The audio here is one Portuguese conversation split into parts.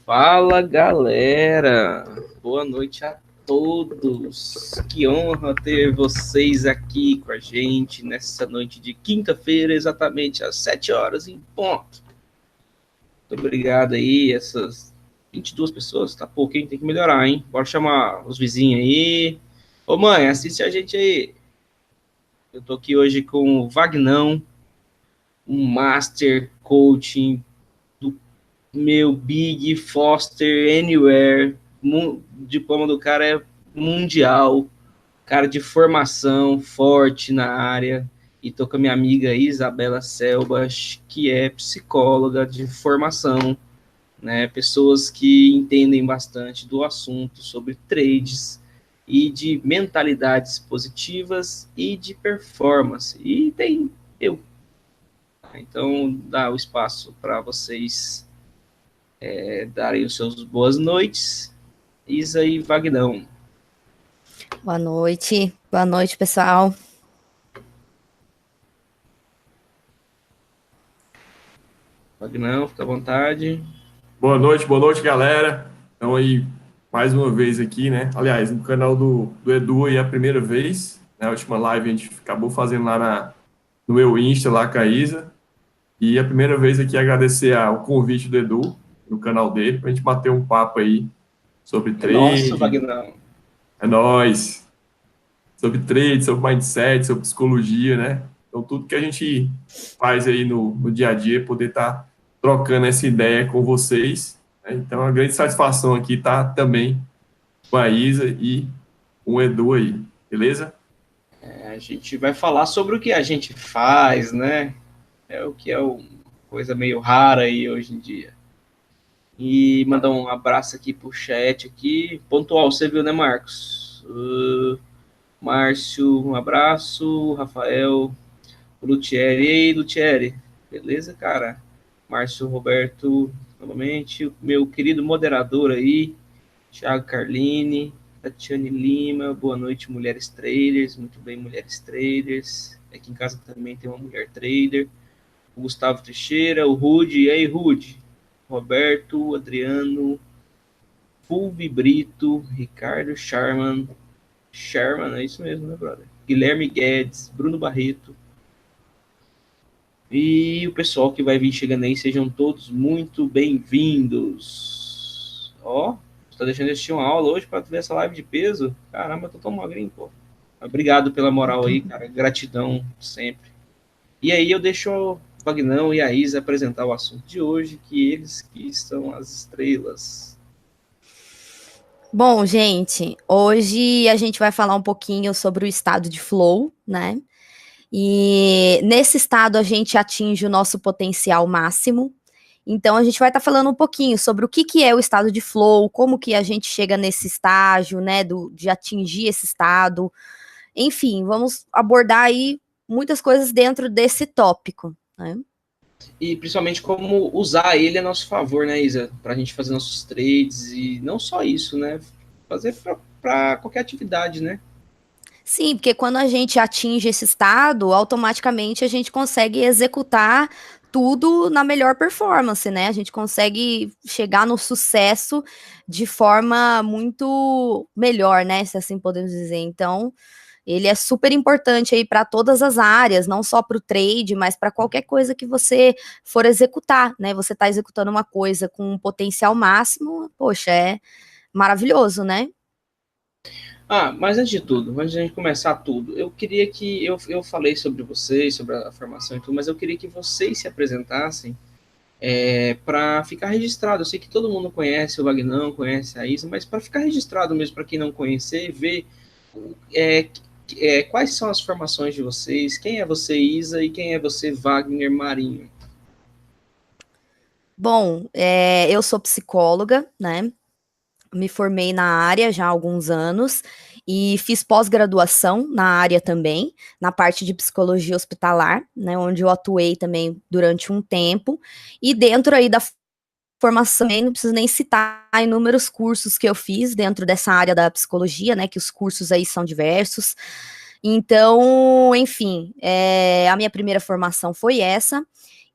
Fala, galera! Boa noite a todos! Que honra ter vocês aqui com a gente nessa noite de quinta-feira, exatamente às 7 horas em ponto. Muito obrigado aí, essas 22 pessoas, tá pouquinho, tem que melhorar, hein? Bora chamar os vizinhos aí. Ô mãe, assiste a gente aí. Eu tô aqui hoje com o Vagnão, um Master Coaching do meu Big Foster Anywhere. O diploma do cara é mundial, cara de formação forte na área. E tô com a minha amiga Isabela Selbas, que é psicóloga de formação, né? Pessoas que entendem bastante do assunto sobre trades e de mentalidades positivas e de performance. E tem eu. Então, dá o espaço para vocês darem os seus boas noites. Isa e Vagnão. Boa noite, pessoal. Vagnão, fica à vontade. Boa noite, galera. Então aí, mais uma vez aqui, né? Aliás, no canal do Edu aí a primeira vez. Na última live a gente acabou fazendo lá no meu Insta, lá com a Isa. E a primeira vez aqui agradecer o convite do Edu, no canal dele, pra gente bater um papo aí sobre trade. Nossa, Vagnão. É nóis. Sobre trade, sobre mindset, sobre psicologia, né? Então tudo que a gente faz aí no dia a dia, poder estar trocando essa ideia com vocês. Né? Então, é uma grande satisfação aqui estar também com a Isa e com o Edu aí, beleza? A gente vai falar sobre o que a gente faz, né? É o que é uma coisa meio rara aí hoje em dia. E mandar um abraço aqui pro chat aqui. Pontual, você viu, né, Marcos? Márcio, um abraço. Rafael, Lutieri. E aí, Lutieri? Beleza, cara? Márcio Roberto, novamente. O meu querido moderador aí, Thiago Carline, Tatiane Lima. Boa noite, mulheres traders. Muito bem, mulheres traders. Aqui em casa também tem uma mulher trader. O Gustavo Teixeira, o Rude. E aí, Rude? Roberto, Adriano, Fulvi Brito, Ricardo Sherman, é isso mesmo, né, brother? Guilherme Guedes, Bruno Barreto. E o pessoal que vai vir chegando aí, sejam todos muito bem-vindos. Ó, você tá deixando de assistir uma aula hoje para ver essa live de peso? Caramba, eu tô tão magrinho, pô. Obrigado pela moral aí, cara. Gratidão sempre. E aí eu deixo o Vagnão e a Isa apresentar o assunto de hoje, que eles que são as estrelas. Bom, gente, hoje a gente vai falar um pouquinho sobre o estado de flow, né? E nesse estado a gente atinge o nosso potencial máximo. Então a gente vai estar falando um pouquinho sobre o que é o estado de flow, como que a gente chega nesse estágio, né, de atingir esse estado. Enfim, vamos abordar aí muitas coisas dentro desse tópico, né? E principalmente como usar ele a nosso favor, né, Isa? Para a gente fazer nossos trades e não só isso, né? Fazer para qualquer atividade, né? Sim, porque quando a gente atinge esse estado, automaticamente a gente consegue executar tudo na melhor performance, né? A gente consegue chegar no sucesso de forma muito melhor, né? Se assim podemos dizer. Então, ele é super importante aí para todas as áreas, não só para o trade, mas para qualquer coisa que você for executar, né? Você está executando uma coisa com um potencial máximo, poxa, é maravilhoso, né? Mas antes de tudo, antes de a gente começar tudo, eu queria que eu falei sobre vocês, sobre a formação e tudo, mas eu queria que vocês se apresentassem para ficar registrado. Eu sei que todo mundo conhece o Vagnão, conhece a Isa, mas para ficar registrado mesmo, para quem não conhecer, ver quais são as formações de vocês, quem é você, Isa, e quem é você, Wagner Marinho. Bom, eu sou psicóloga, né? Me formei na área já há alguns anos e fiz pós-graduação na área também, na parte de psicologia hospitalar, né, onde eu atuei também durante um tempo. E dentro aí da formação, não preciso nem citar inúmeros cursos que eu fiz dentro dessa área da psicologia, né, que os cursos aí são diversos. Então, enfim, a minha primeira formação foi essa,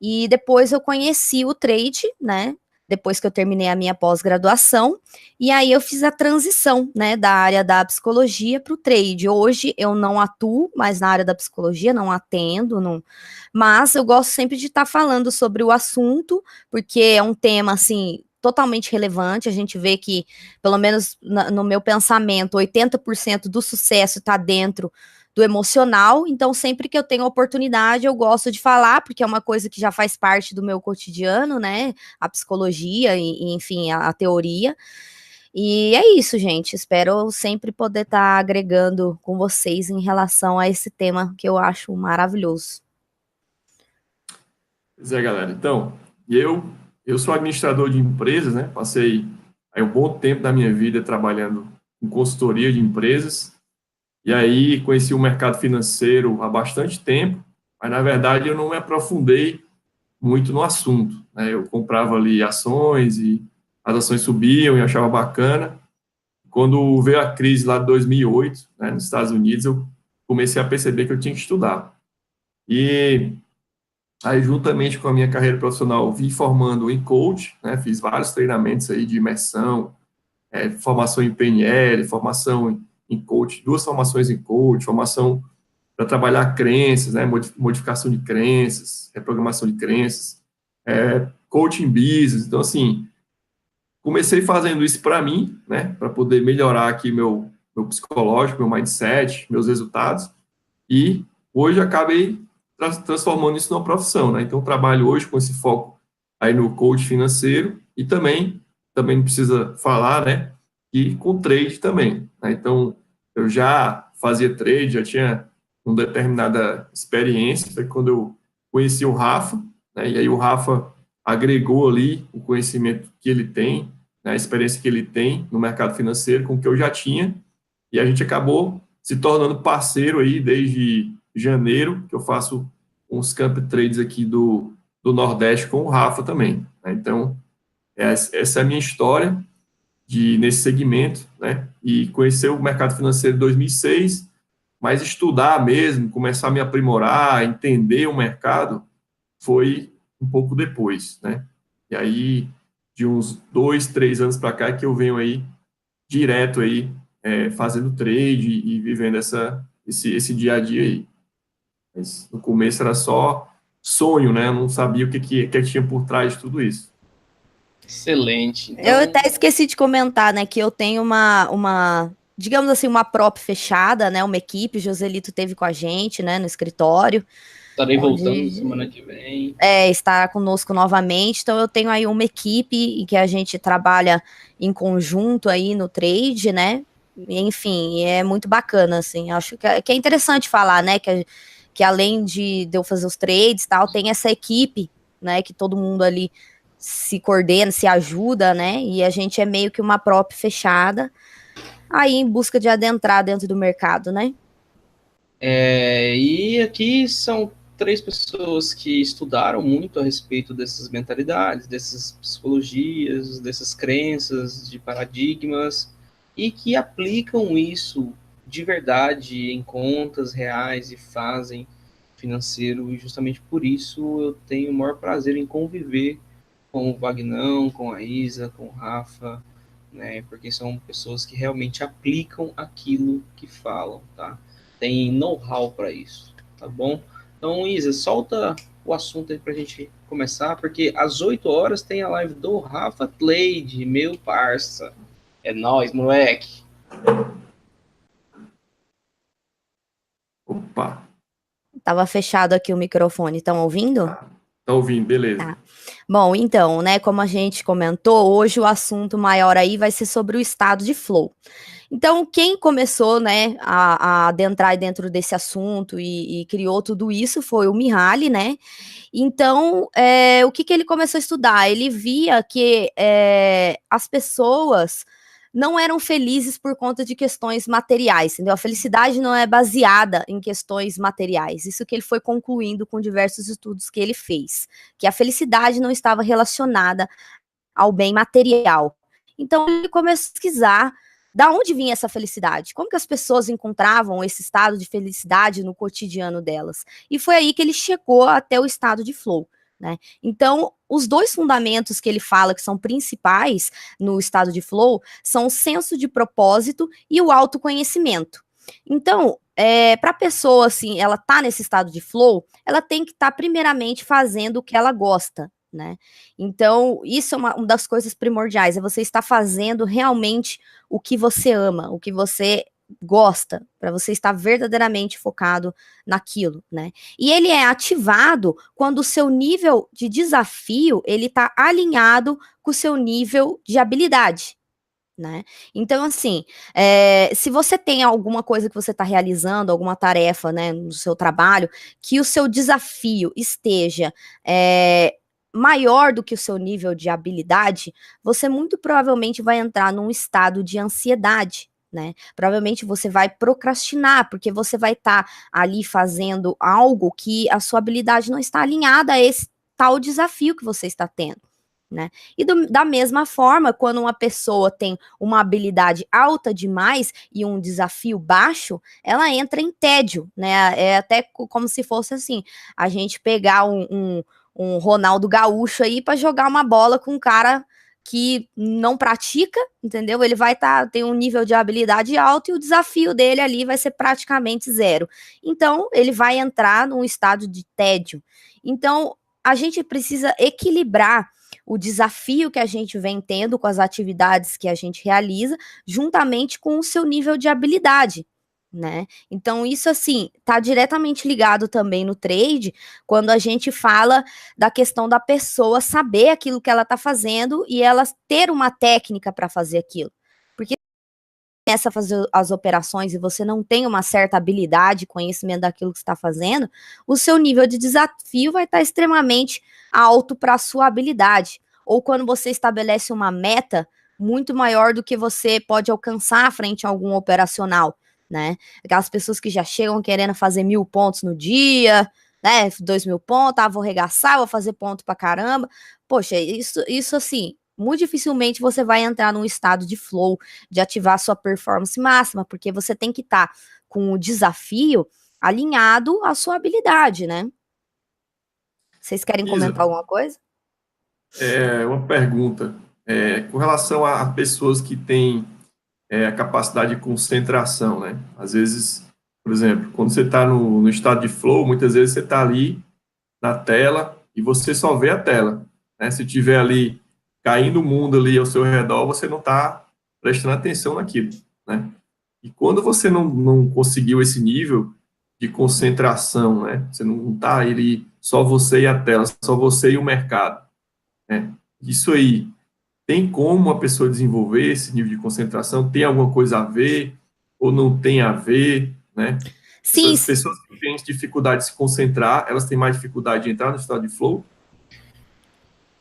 e depois eu conheci o trade, né, depois que eu terminei a minha pós-graduação, e aí eu fiz a transição, né, da área da psicologia para o trade. Hoje eu não atuo mais na área da psicologia, não atendo, não, mas eu gosto sempre de estar falando sobre o assunto, porque é um tema, assim, totalmente relevante. A gente vê que, pelo menos no meu pensamento, 80% do sucesso está dentro do emocional, então sempre que eu tenho oportunidade eu gosto de falar, porque é uma coisa que já faz parte do meu cotidiano, né, a psicologia e enfim, a teoria, e é isso, gente, espero sempre poder estar agregando com vocês em relação a esse tema que eu acho maravilhoso. Pois é, galera. Então, eu sou administrador de empresas, né? Passei aí um bom tempo da minha vida trabalhando em consultoria de empresas, e aí conheci o mercado financeiro há bastante tempo, mas na verdade eu não me aprofundei muito no assunto, né? Eu comprava ali ações e as ações subiam e eu achava bacana. Quando veio a crise lá de 2008, né, nos Estados Unidos, eu comecei a perceber que eu tinha que estudar. E aí, juntamente com a minha carreira profissional, vim formando em coach, né, fiz vários treinamentos aí de imersão, formação em PNL, formação em coach, 2 formações em coach, formação para trabalhar crenças, né, modificação de crenças, reprogramação de crenças, coaching business. Então, assim, comecei fazendo isso para mim, né, para poder melhorar aqui meu psicológico, meu mindset, meus resultados, e hoje acabei transformando isso numa profissão, né? Então, trabalho hoje com esse foco aí no coach financeiro e também não precisa falar, né? E com trade também, né? Então, eu já fazia trade, já tinha uma determinada experiência, foi quando eu conheci o Rafa, né? E aí o Rafa agregou ali o conhecimento que ele tem, né? A experiência que ele tem no mercado financeiro com o que eu já tinha, e a gente acabou se tornando parceiro aí desde janeiro, que eu faço uns camp trades aqui do Nordeste com o Rafa também, né? Então, essa é a minha história nesse segmento, né? E conhecer o mercado financeiro em 2006, mas estudar mesmo, começar a me aprimorar, entender o mercado, foi um pouco depois, né? E aí, de uns 2, 3 anos para cá, que eu venho aí direto aí, fazendo trade e vivendo esse dia a dia aí. Mas no começo era só sonho, né? Eu não sabia o que tinha por trás de tudo isso. Excelente. Então, Eu até esqueci de comentar, né, que eu tenho digamos assim, uma prop fechada, né, uma equipe, o Joselito teve com a gente, né, no escritório. estarei voltando semana que vem. Está conosco novamente, então eu tenho aí uma equipe que a gente trabalha em conjunto aí no trade, né, enfim, é muito bacana, assim, acho que é interessante falar, né, que além de eu fazer os trades e tal, tem essa equipe, né, que todo mundo ali se coordena, se ajuda, né, e a gente é meio que uma prop fechada, aí em busca de adentrar dentro do mercado, né. E aqui são 3 pessoas que estudaram muito a respeito dessas mentalidades, dessas psicologias, dessas crenças, de paradigmas, e que aplicam isso de verdade em contas reais e fazem financeiro, e justamente por isso eu tenho o maior prazer em conviver com o Vagnão, com a Isa, com o Rafa, né, porque são pessoas que realmente aplicam aquilo que falam, tá? Tem know-how para isso, tá bom? Então, Isa, solta o assunto aí pra gente começar, porque às 8 horas tem a live do Rafa Tleide, meu parça. É nóis, moleque. Opa! Tava fechado aqui o microfone, estão ouvindo? Tá ouvindo, beleza. Tá. Bom, então, né, como a gente comentou, hoje o assunto maior aí vai ser sobre o estado de flow. Então, quem começou, né, a adentrar dentro desse assunto e criou tudo isso foi o Mihaly, né? Então, o que ele começou a estudar? Ele via que as pessoas não eram felizes por conta de questões materiais, entendeu? A felicidade não é baseada em questões materiais. Isso que ele foi concluindo com diversos estudos que ele fez, que a felicidade não estava relacionada ao bem material. Então ele começou a pesquisar da onde vinha essa felicidade, como que as pessoas encontravam esse estado de felicidade no cotidiano delas. E foi aí que ele chegou até o estado de flow, né? Então, os dois fundamentos que ele fala que são principais no estado de flow são o senso de propósito e o autoconhecimento. Então, para a pessoa, assim, ela tá nesse estado de flow, ela tem que estar primeiramente fazendo o que ela gosta, né? Então, isso é uma das coisas primordiais, é você estar fazendo realmente o que você ama, o que você gosta, para você estar verdadeiramente focado naquilo, né? E ele é ativado quando o seu nível de desafio, ele tá alinhado com o seu nível de habilidade, né? Então, assim, se você tem alguma coisa que você está realizando, alguma tarefa, né, no seu trabalho, que o seu desafio esteja maior do que o seu nível de habilidade, você muito provavelmente vai entrar num estado de ansiedade, né? Provavelmente você vai procrastinar, porque você vai estar ali fazendo algo que a sua habilidade não está alinhada a esse tal desafio que você está tendo, né? E da mesma forma, quando uma pessoa tem uma habilidade alta demais e um desafio baixo, ela entra em tédio, né? É até como se fosse assim, a gente pegar um Ronaldo Gaúcho aí para jogar uma bola com um cara que não pratica, entendeu? Ele vai ter um nível de habilidade alto e o desafio dele ali vai ser praticamente zero. Então, ele vai entrar num estado de tédio. Então, a gente precisa equilibrar o desafio que a gente vem tendo com as atividades que a gente realiza, juntamente com o seu nível de habilidade, né? Então, isso, assim, tá diretamente ligado também no trade, quando a gente fala da questão da pessoa saber aquilo que ela tá fazendo e ela ter uma técnica para fazer aquilo. Porque começa a fazer as operações e você não tem uma certa habilidade, conhecimento daquilo que está fazendo, o seu nível de desafio vai estar extremamente alto para a sua habilidade. Ou quando você estabelece uma meta muito maior do que você pode alcançar frente a algum operacional, né? Aquelas pessoas que já chegam querendo fazer 1.000 pontos no dia, né? 2.000 pontos, vou arregaçar, vou fazer ponto pra caramba. Poxa, isso assim, muito dificilmente você vai entrar num estado de flow, de ativar a sua performance máxima, porque você tem que estar com o desafio alinhado à sua habilidade, né? Vocês querem comentar alguma coisa? Uma pergunta. Com relação a pessoas que têm a capacidade de concentração, né? Às vezes, por exemplo, quando você está no estado de flow, muitas vezes você está ali na tela e você só vê a tela, né? Se tiver ali caindo o mundo ali ao seu redor, você não está prestando atenção naquilo, né? E quando você não conseguiu esse nível de concentração, né? Você não está ali só você e a tela, só você e o mercado, né? Isso aí, tem como a pessoa desenvolver esse nível de concentração? Tem alguma coisa a ver ou não tem a ver, né? Sim. Essas pessoas que têm dificuldade de se concentrar, elas têm mais dificuldade de entrar no estado de flow?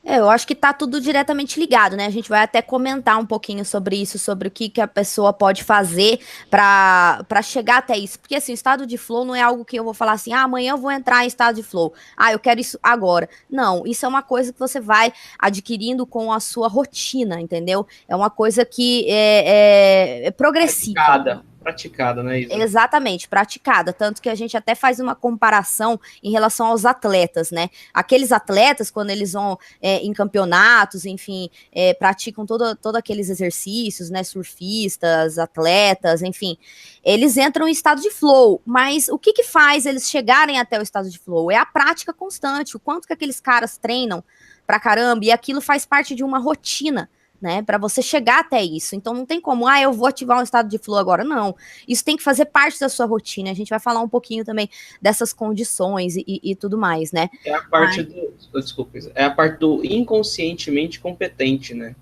Eu acho que tá tudo diretamente ligado, né? A gente vai até comentar um pouquinho sobre isso, sobre o que a pessoa pode fazer para chegar até isso. Porque assim, o estado de flow não é algo que eu vou falar assim, amanhã eu vou entrar em estado de flow. Eu quero isso agora. Não, isso é uma coisa que você vai adquirindo com a sua rotina, entendeu? É uma coisa que é progressiva. Praticada, né, Isa? Exatamente, praticada. Tanto que a gente até faz uma comparação em relação aos atletas, né? Aqueles atletas, quando eles vão em campeonatos, enfim, praticam todo aqueles exercícios, né? Surfistas, atletas, enfim, eles entram em estado de flow. Mas o que faz eles chegarem até o estado de flow? É a prática constante, o quanto que aqueles caras treinam pra caramba, e aquilo faz parte de uma rotina, né, para você chegar até isso. Então não tem como, eu vou ativar um estado de flow agora, não. Isso tem que fazer parte da sua rotina. A gente vai falar um pouquinho também dessas condições e tudo mais, né? É a parte desculpa, é a parte do inconscientemente competente, né?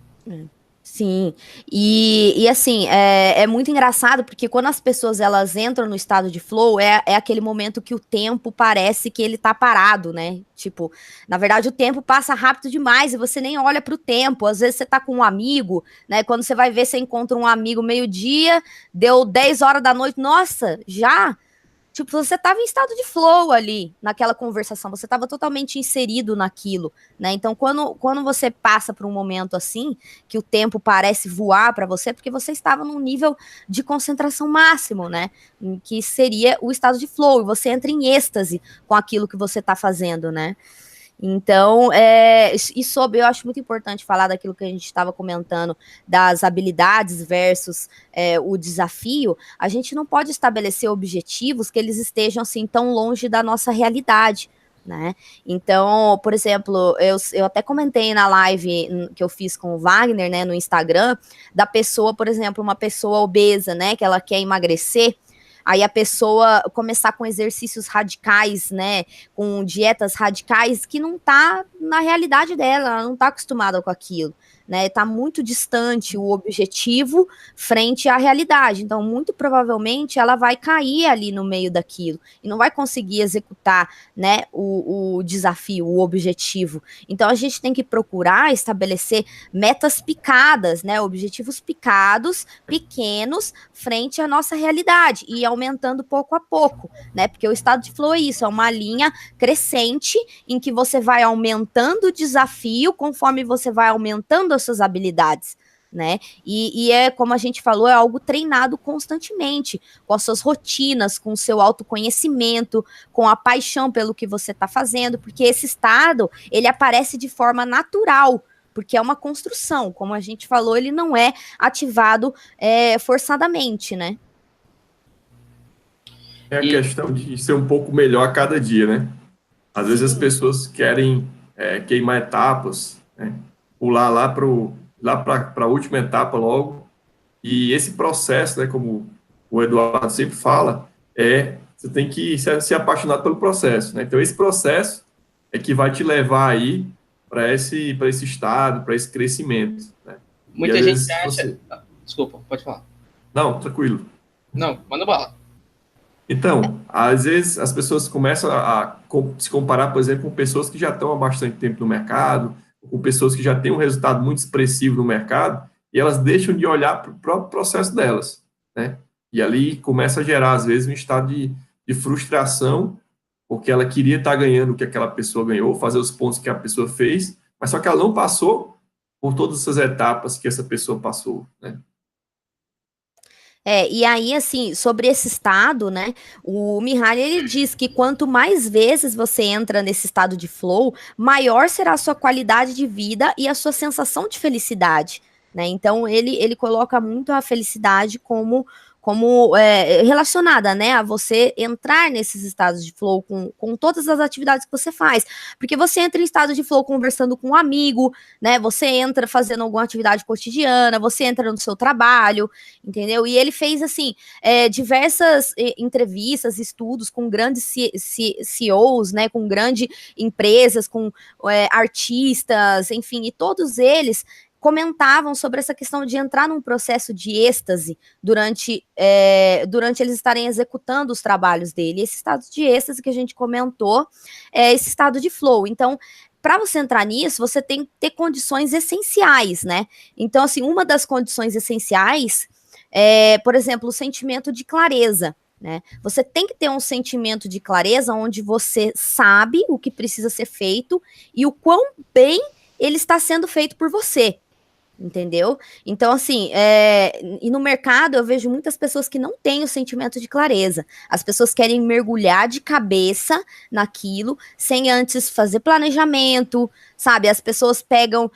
Sim, e assim, é muito engraçado, porque quando as pessoas elas entram no estado de flow, é aquele momento que o tempo parece que ele tá parado, né? Tipo, na verdade o tempo passa rápido demais e você nem olha pro tempo. Às vezes você tá com um amigo, né? Quando você vai ver, você encontra um amigo meio-dia, deu 10 horas da noite, nossa, já? Tipo, você estava em estado de flow ali, naquela conversação, você estava totalmente inserido naquilo, né? Então, quando você passa por um momento assim, que o tempo parece voar para você, porque você estava num nível de concentração máximo, né? Que seria o estado de flow, e você entra em êxtase com aquilo que você está fazendo, né? Então, eu acho muito importante falar daquilo que a gente estava comentando, das habilidades versus o desafio. A gente não pode estabelecer objetivos que eles estejam assim tão longe da nossa realidade, né? Então, por exemplo, eu até comentei na live que eu fiz com o Wagner, né, no Instagram, da pessoa, por exemplo, uma pessoa obesa, né, que ela quer emagrecer. Aí a pessoa começar com exercícios radicais, né, com dietas radicais que não tá na realidade dela, ela não tá acostumada com aquilo, né, tá muito distante o objetivo frente à realidade, então muito provavelmente ela vai cair ali no meio daquilo e não vai conseguir executar, né, o desafio, o objetivo. Então a gente tem que procurar estabelecer metas picadas, né, objetivos picados, pequenos, frente à nossa realidade e aumentando pouco a pouco, né? Porque o estado de flow é isso, é uma linha crescente em que você vai aumentando o desafio conforme você vai aumentando as suas habilidades, né? E é como a gente falou, é algo treinado constantemente, com as suas rotinas, com o seu autoconhecimento, com a paixão pelo que você está fazendo, porque esse estado, ele aparece de forma natural, porque é uma construção, como a gente falou, ele não é ativado forçadamente, né? É a questão de ser um pouco melhor a cada dia, né? Às vezes as pessoas querem queimar etapas, né? Pular lá para a última etapa logo. E esse processo, né, como o Eduardo sempre fala, você tem que se apaixonar pelo processo, né? Então esse processo é que vai te levar aí para esse estado, para esse crescimento, né? Muita gente acha... Desculpa, pode falar. Não, tranquilo. Não, manda bala. Então, às vezes as pessoas começam a se comparar, por exemplo, com pessoas que já estão há bastante tempo no mercado, com pessoas que já têm um resultado muito expressivo no mercado, e elas deixam de olhar para o próprio processo delas, né? E ali começa a gerar, às vezes, um estado de frustração, porque ela queria estar ganhando o que aquela pessoa ganhou, fazer os pontos que a pessoa fez, mas só que ela não passou por todas essas etapas que essa pessoa passou, né? E aí, assim, sobre esse estado, né, o Mihaly, ele diz que quanto mais vezes você entra nesse estado de flow, maior será a sua qualidade de vida e a sua sensação de felicidade, né, então ele coloca muito a felicidade como relacionada, né, a você entrar nesses estados de flow com todas as atividades que você faz, porque você entra em estado de flow conversando com um amigo, né, você entra fazendo alguma atividade cotidiana, você entra no seu trabalho, entendeu? E ele fez, assim, diversas entrevistas, estudos com grandes CEOs, né, com grandes empresas, com artistas, enfim, e todos eles comentavam sobre essa questão de entrar num processo de êxtase durante eles estarem executando os trabalhos dele. Esse estado de êxtase que a gente comentou é esse estado de flow. Então, para você entrar nisso, você tem que ter condições essenciais, né? Então, assim, uma das condições essenciais é, por exemplo, o sentimento de clareza, né? Você tem que ter um sentimento de clareza onde você sabe o que precisa ser feito e o quão bem ele está sendo feito por você. Entendeu? Então, assim, e no mercado eu vejo muitas pessoas que não têm o sentimento de clareza. As pessoas querem mergulhar de cabeça naquilo, sem antes fazer planejamento, sabe? As pessoas pegam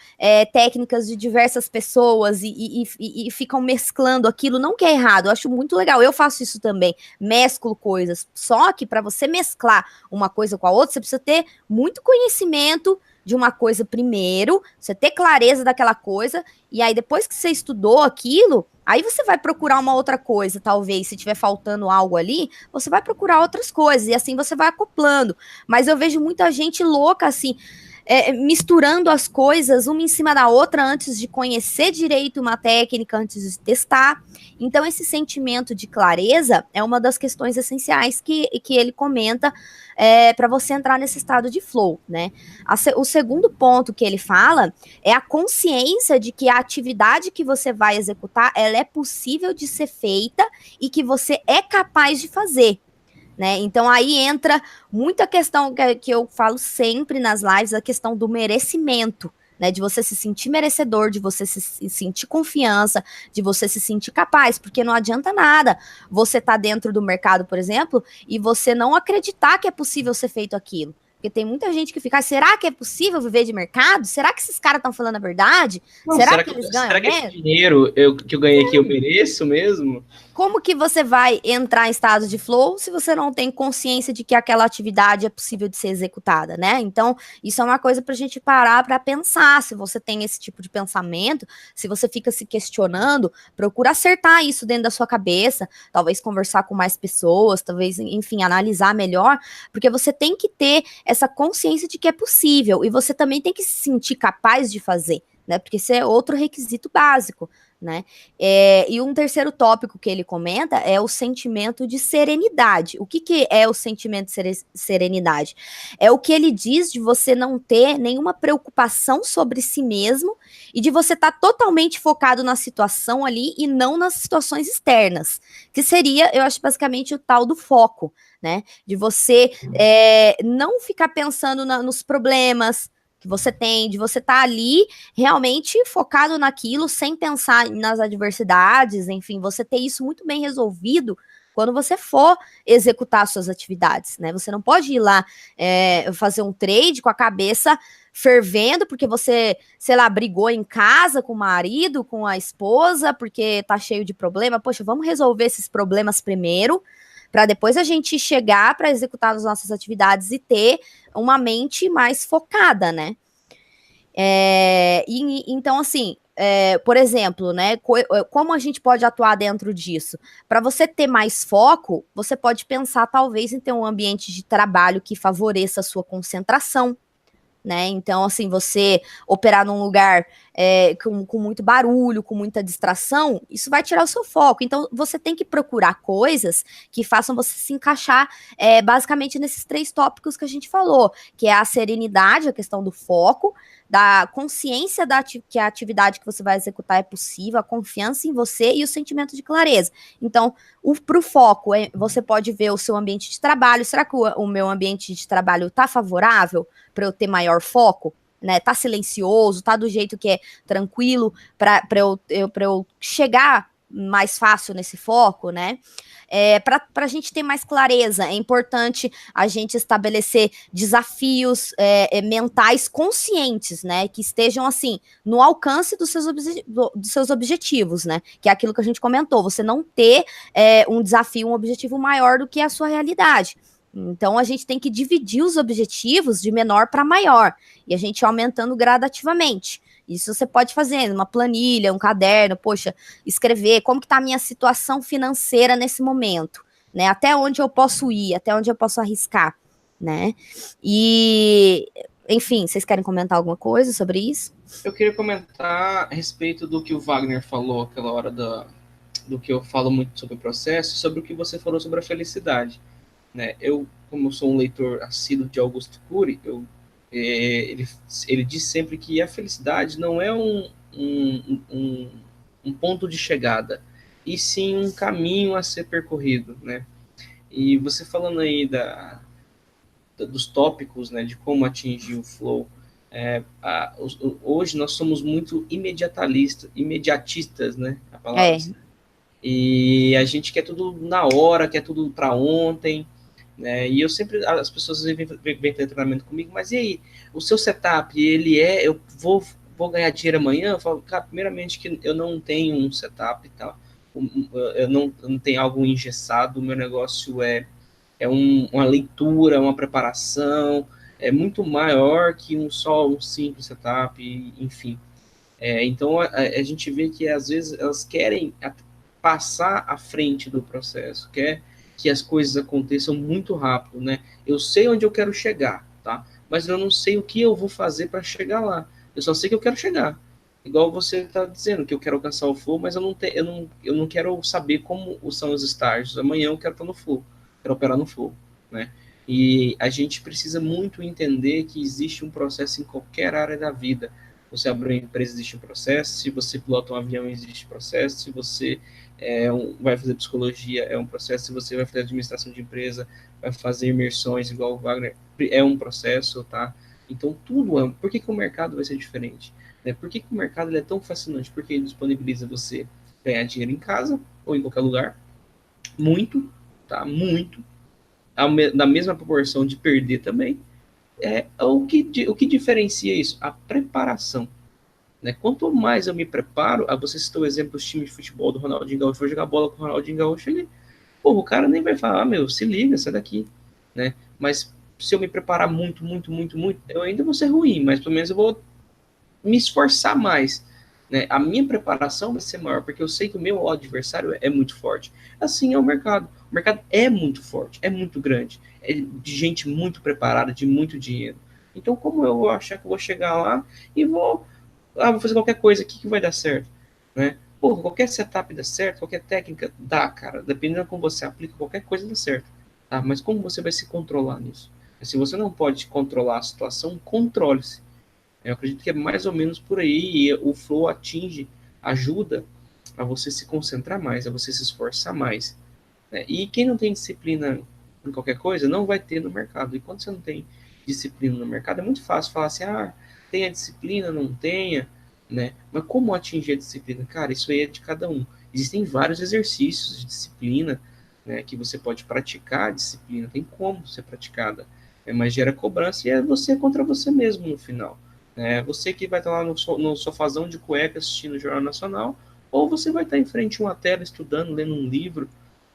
técnicas de diversas pessoas e ficam mesclando aquilo, não que é errado, eu acho muito legal, eu faço isso também, mesclo coisas, só que para você mesclar uma coisa com a outra, você precisa ter muito conhecimento de uma coisa primeiro, você ter clareza daquela coisa, e aí depois que você estudou aquilo, aí você vai procurar uma outra coisa, talvez, se tiver faltando algo ali, você vai procurar outras coisas, e assim você vai acoplando. Mas eu vejo muita gente louca, assim, misturando as coisas uma em cima da outra antes de conhecer direito uma técnica, antes de testar. Então, esse sentimento de clareza é uma das questões essenciais que ele comenta para você entrar nesse estado de flow, né? O segundo ponto que ele fala é a consciência de que a atividade que você vai executar, ela é possível de ser feita e que você é capaz de fazer. né? Então aí entra muita questão que eu falo sempre nas lives, a questão do merecimento, né? De você se sentir merecedor, de você se sentir confiança, de você se sentir capaz, porque não adianta nada você tá dentro do mercado, por exemplo, e você não acreditar que é possível ser feito aquilo. Porque tem muita gente que fica, será que é possível viver de mercado? Será que esses caras estão falando a verdade? Não, será que eles ganham será que mesmo? esse dinheiro que eu ganhei aqui eu mereço mesmo? Como que você vai entrar em estado de flow se você não tem consciência de que aquela atividade é possível de ser executada, né? Então, isso é uma coisa para a gente parar para pensar. Se você tem esse tipo de pensamento, se você fica se questionando, procura acertar isso dentro da sua cabeça, talvez conversar com mais pessoas, talvez, enfim, analisar melhor, porque você tem que ter essa consciência de que é possível e você também tem que se sentir capaz de fazer, né? Porque isso é outro requisito básico, né? E um terceiro tópico que ele comenta é o sentimento de serenidade. O que é o sentimento de serenidade? É o que ele diz de você não ter nenhuma preocupação sobre si mesmo e de você estar totalmente focado na situação ali e não nas situações externas, que seria, eu acho, basicamente o tal do foco, né? De você não ficar pensando nos problemas que você tem, de você estar ali realmente focado naquilo, sem pensar nas adversidades, enfim, você ter isso muito bem resolvido quando você for executar suas atividades, né? Você não pode ir lá fazer um trade com a cabeça fervendo, porque você, sei lá, brigou em casa com o marido, com a esposa, porque tá cheio de problema. Poxa, vamos resolver esses problemas primeiro, para depois a gente chegar para executar as nossas atividades e ter uma mente mais focada, né? Então, assim, por exemplo, né, como a gente pode atuar dentro disso? Para você ter mais foco, você pode pensar, talvez, em ter um ambiente de trabalho que favoreça a sua concentração, né? Então, assim, você operar num lugar com muito barulho, com muita distração, isso vai tirar o seu foco. Então, você tem que procurar coisas que façam você se encaixar basicamente nesses 3 tópicos que a gente falou, que é a serenidade, a questão do foco, da consciência que a atividade que você vai executar é possível, a confiança em você e o sentimento de clareza. Então, para o foco, você pode ver o seu ambiente de trabalho. Será que o meu ambiente de trabalho está favorável para eu ter maior foco? Né, tá silencioso, tá do jeito que é tranquilo para eu chegar mais fácil nesse foco, né? Para a gente ter mais clareza, é importante a gente estabelecer desafios mentais conscientes, né? Que estejam, assim, no alcance dos seus objetivos, né? Que é aquilo que a gente comentou, você não ter um desafio, um objetivo maior do que a sua realidade. Então, a gente tem que dividir os objetivos de menor para maior, e a gente aumentando gradativamente. Isso você pode fazer numa planilha, um caderno, poxa, escrever como que está a minha situação financeira nesse momento, né? Até onde eu posso ir, até onde eu posso arriscar, né? E, enfim, vocês querem comentar alguma coisa sobre isso? Eu queria comentar a respeito do que o Wagner falou aquela hora do que eu falo muito sobre o processo, sobre o que você falou sobre a felicidade. Né? Eu, como sou um leitor assíduo de Augusto Cury, ele diz sempre que a felicidade não é um ponto de chegada, e sim um caminho a ser percorrido. Né? E você falando aí dos tópicos, né, de como atingir o flow, hoje nós somos muito imediatistas, né? A palavra assim. E a gente quer tudo na hora, quer tudo para ontem. Né? E as pessoas vêm fazer treinamento comigo, mas e aí, o seu setup, eu vou ganhar dinheiro amanhã? Eu falo, cara, primeiramente que eu não tenho um setup e tal, eu não tenho algo engessado, o meu negócio é uma leitura, uma preparação, é muito maior que um simples setup, enfim. Então a gente vê que às vezes elas querem passar à frente do processo, quer que as coisas aconteçam muito rápido, né? Eu sei onde eu quero chegar, tá? Mas eu não sei o que eu vou fazer para chegar lá. Eu só sei que eu quero chegar. Igual você está dizendo, que eu quero alcançar o flow, mas eu não quero saber como são os estágios. Amanhã eu quero estar no flow, quero operar no flow, né? E a gente precisa muito entender que existe um processo em qualquer área da vida. você abre uma empresa, existe um processo, se você pilota um avião, existe processo, se você vai fazer psicologia, é um processo, se você vai fazer administração de empresa, vai fazer imersões, igual o Wagner, é um processo, tá? Então, tudo é... Por que o mercado vai ser diferente? Né? Por que o mercado ele é tão fascinante? Porque ele disponibiliza você ganhar dinheiro em casa ou em qualquer lugar, muito, tá? Muito, na mesma proporção de perder também. O que diferencia isso? A preparação. Né? Quanto mais eu me preparo, você citou o exemplo dos times de futebol do Ronaldinho Gaúcho, foi jogar bola com o Ronaldinho Gaúcho, o cara nem vai falar, se liga, sai daqui, né? Mas se eu me preparar muito, muito, muito, muito, eu ainda vou ser ruim, mas pelo menos eu vou me esforçar mais, né? A minha preparação vai ser maior, porque eu sei que o meu adversário é muito forte. Assim é o mercado. O mercado é muito forte, é muito grande, é de gente muito preparada, de muito dinheiro. Então, como eu vou achar que eu vou chegar lá e vou fazer qualquer coisa aqui que vai dar certo, né? Qualquer setup dá certo, qualquer técnica dá, cara. Dependendo de como você aplica, qualquer coisa dá certo. Tá? Mas como você vai se controlar nisso? Se você não pode controlar a situação, controle-se. Eu acredito que é mais ou menos por aí, e o flow ajuda a você se concentrar mais, a você se esforçar mais. Né? E quem não tem disciplina em qualquer coisa, não vai ter no mercado. E quando você não tem disciplina no mercado, é muito fácil falar assim, tenha disciplina, não tenha, né? Mas como atingir a disciplina? Cara, isso aí é de cada um. Existem vários exercícios de disciplina, né, que você pode praticar a disciplina, tem como ser praticada. Mas gera cobrança e é você contra você mesmo no final. Você que vai estar lá no sofazão de cueca assistindo o Jornal Nacional, ou você vai estar em frente a uma tela estudando, lendo um livro,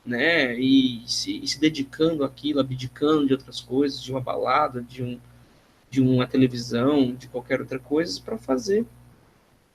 né, e se dedicando àquilo, abdicando de outras coisas, de uma balada, de uma televisão, de qualquer outra coisa, para fazer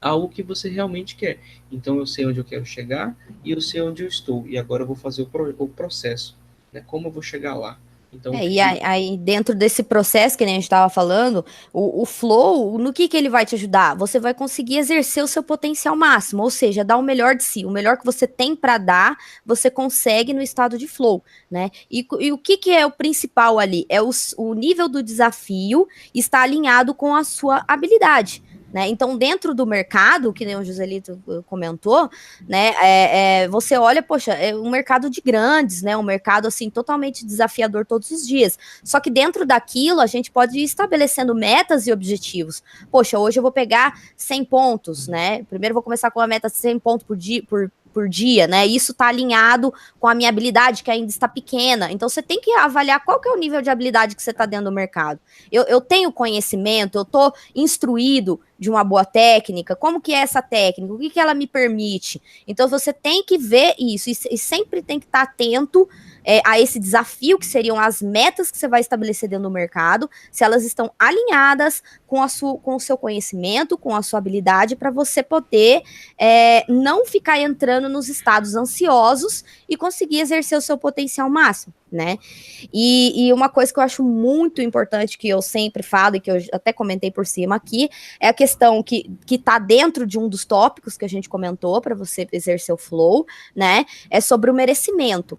algo que você realmente quer. Então eu sei onde eu quero chegar e eu sei onde eu estou. E agora eu vou fazer o processo, né? Como eu vou chegar lá. Então, E aí, dentro desse processo que nem a gente estava falando, o flow, no que ele vai te ajudar? Você vai conseguir exercer o seu potencial máximo, ou seja, dar o melhor de si. O melhor que você tem para dar, você consegue no estado de flow, né? E o que é o principal ali? É o nível do desafio está alinhado com a sua habilidade. Né? Então, dentro do mercado, que nem o Joselito comentou, né, você olha, poxa, é um mercado de grandes, né, um mercado assim totalmente desafiador todos os dias. Só que dentro daquilo a gente pode ir estabelecendo metas e objetivos. Poxa, hoje eu vou pegar 100 pontos, né? Primeiro eu vou começar com uma meta de 100 pontos por dia, né? Isso está alinhado com a minha habilidade, que ainda está pequena. Então, você tem que avaliar qual que é o nível de habilidade que você está dentro do mercado. Eu tenho conhecimento, eu estou instruído de uma boa técnica, como que é essa técnica, o que ela me permite. Então, você tem que ver isso e sempre tem que estar atento a esse desafio, que seriam as metas que você vai estabelecer dentro do mercado, se elas estão alinhadas com o seu conhecimento, com a sua habilidade, para você poder não ficar entrando nos estados ansiosos e conseguir exercer o seu potencial máximo, né? E uma coisa que eu acho muito importante, que eu sempre falo e que eu até comentei por cima aqui, é a questão que está dentro de um dos tópicos que a gente comentou para você exercer o flow, né? É sobre o merecimento.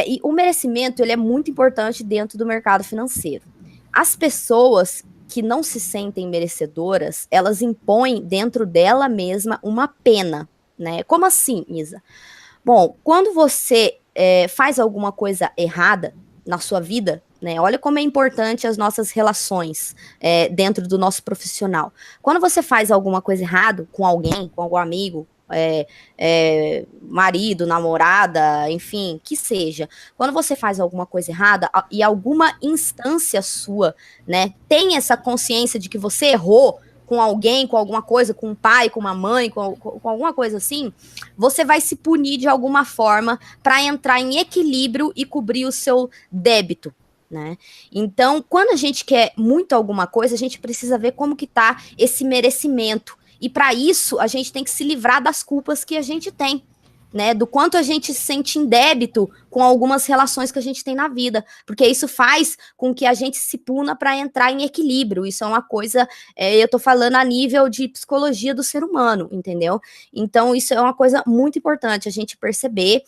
E o merecimento, ele é muito importante dentro do mercado financeiro. As pessoas que não se sentem merecedoras, elas impõem dentro dela mesma uma pena, né? Como assim, Isa? Bom, quando você faz alguma coisa errada na sua vida, né? Olha como é importante as nossas relações dentro do nosso profissional. Quando você faz alguma coisa errada com alguém, com algum amigo, marido, namorada, enfim, que seja. Quando você faz alguma coisa errada e alguma instância sua, né, tem essa consciência de que você errou com alguém, com alguma coisa, com um pai, com uma mãe, com alguma coisa assim, você vai se punir de alguma forma para entrar em equilíbrio e cobrir o seu débito. Né? Então, quando a gente quer muito alguma coisa, a gente precisa ver como que tá esse merecimento. E para isso, a gente tem que se livrar das culpas que a gente tem, né? Do quanto a gente se sente em débito com algumas relações que a gente tem na vida. Porque isso faz com que a gente se puna para entrar em equilíbrio. Isso é uma coisa, eu tô falando a nível de psicologia do ser humano, entendeu? Então, isso é uma coisa muito importante, a gente perceber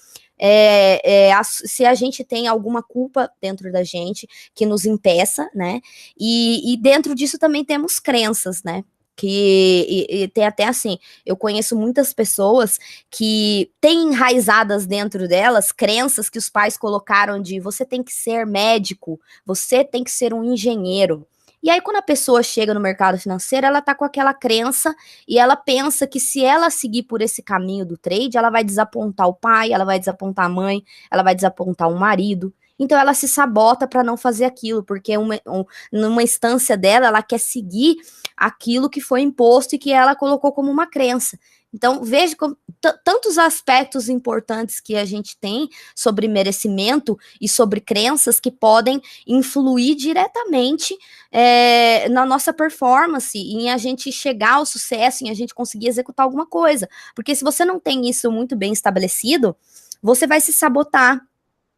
se a gente tem alguma culpa dentro da gente que nos impeça, né? E dentro disso também temos crenças, né? e tem até assim, eu conheço muitas pessoas que têm enraizadas dentro delas crenças que os pais colocaram de você tem que ser médico, você tem que ser um engenheiro. E aí, quando a pessoa chega no mercado financeiro, ela tá com aquela crença e ela pensa que se ela seguir por esse caminho do trade, ela vai desapontar o pai, ela vai desapontar a mãe, ela vai desapontar o marido. Então ela se sabota para não fazer aquilo, porque numa instância dela, ela quer seguir aquilo que foi imposto e que ela colocou como uma crença. Então, veja tantos aspectos importantes que a gente tem sobre merecimento e sobre crenças que podem influir diretamente na nossa performance, em a gente chegar ao sucesso, em a gente conseguir executar alguma coisa. Porque se você não tem isso muito bem estabelecido, você vai se sabotar,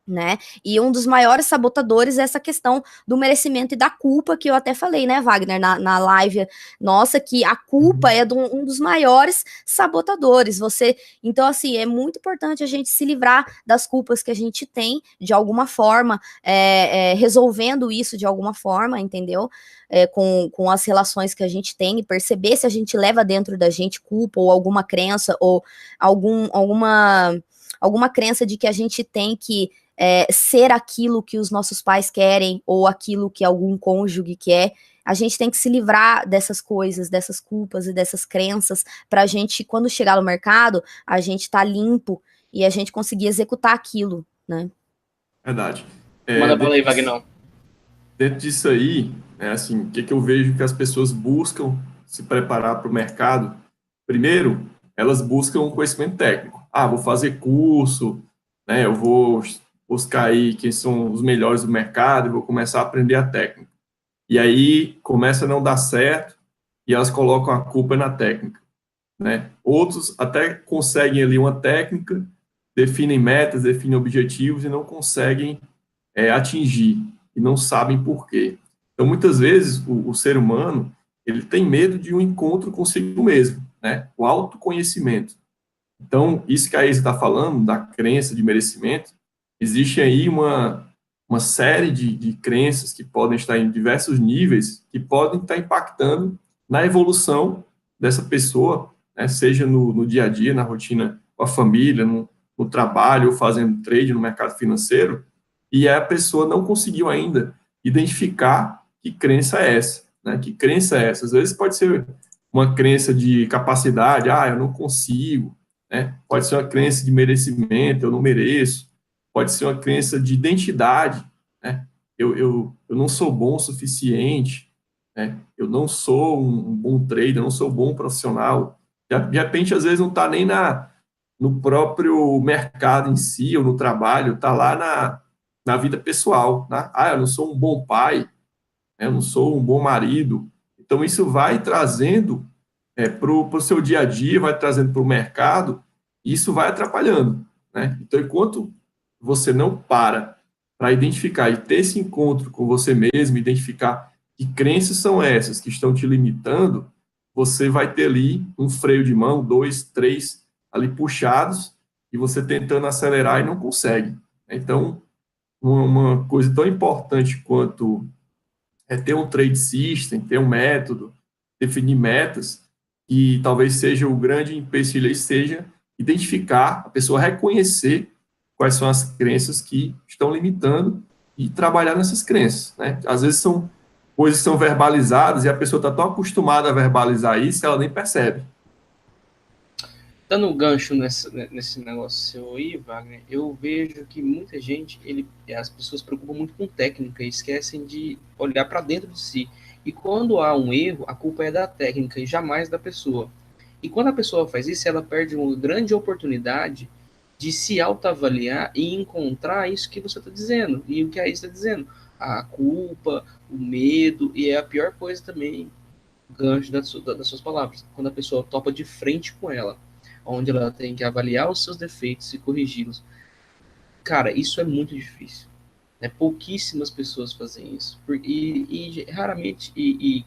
né? E um dos maiores sabotadores é essa questão do merecimento e da culpa, que eu até falei, né, Wagner, na live nossa, que a culpa é um dos maiores sabotadores. Então, assim, é muito importante a gente se livrar das culpas que a gente tem, de alguma forma, resolvendo isso de alguma forma, entendeu? Com as relações que a gente tem, e perceber se a gente leva dentro da gente culpa ou alguma crença, ou alguma crença de que a gente tem que ser aquilo que os nossos pais querem, ou aquilo que algum cônjuge quer. A gente tem que se livrar dessas coisas, dessas culpas e dessas crenças, para a gente, quando chegar no mercado, a gente tá limpo e a gente conseguir executar aquilo, né? Verdade. Manda bala aí, Wagner. Dentro disso aí, assim, o que eu vejo que as pessoas buscam se preparar para o mercado? Primeiro, elas buscam um conhecimento técnico. Vou fazer curso, né? Eu vou buscar aí quem são os melhores do mercado, vou começar a aprender a técnica. E aí começa a não dar certo e elas colocam a culpa na técnica, né? Outros até conseguem ali uma técnica, definem metas, definem objetivos e não conseguem atingir, e não sabem por quê. Então, muitas vezes, o ser humano, ele tem medo de um encontro consigo mesmo, né? O autoconhecimento. Então, isso que a Isa está falando, da crença de merecimento, existe aí uma série de crenças que podem estar em diversos níveis, que podem estar impactando na evolução dessa pessoa, né? Seja no dia a dia, na rotina com a família, no trabalho, ou fazendo trade no mercado financeiro, e a pessoa não conseguiu ainda identificar que crença é essa, né? Que crença é essa? Às vezes pode ser uma crença de capacidade, eu não consigo, né? Pode ser uma crença de merecimento, eu não mereço. Pode ser uma crença de identidade, né? Eu não sou bom o suficiente, né? Eu não sou um bom trader, eu não sou um bom profissional. De repente, às vezes, não está nem no próprio mercado em si, ou no trabalho, está lá na vida pessoal, né? Eu não sou um bom pai, né? Eu não sou um bom marido. Então, isso vai trazendo para o seu dia a dia, vai trazendo para o mercado, e isso vai atrapalhando, né? Então, enquanto você não para identificar e ter esse encontro com você mesmo, identificar que crenças são essas que estão te limitando, você vai ter ali um freio de mão, 2, 3 ali puxados, e você tentando acelerar e não consegue. Então, uma coisa tão importante quanto ter um trade system, ter um método, definir metas, e talvez seja o grande empecilho aí, seja identificar, a pessoa reconhecer quais são as crenças que estão limitando e trabalhar nessas crenças, né? Às vezes são coisas que são verbalizadas e a pessoa está tão acostumada a verbalizar isso que ela nem percebe. Dando um gancho nesse negócio seu aí, Wagner, eu vejo que muita gente, as pessoas se preocupam muito com técnica e esquecem de olhar para dentro de si. E quando há um erro, a culpa é da técnica e jamais da pessoa. E quando a pessoa faz isso, ela perde uma grande oportunidade de se autoavaliar e encontrar isso que você está dizendo. E o que a Isa está dizendo. A culpa, o medo, e é a pior coisa também, gancho das suas palavras, quando a pessoa topa de frente com ela, onde ela tem que avaliar os seus defeitos e corrigi-los. Cara, isso é muito difícil. Né? Pouquíssimas pessoas fazem isso. E raramente, e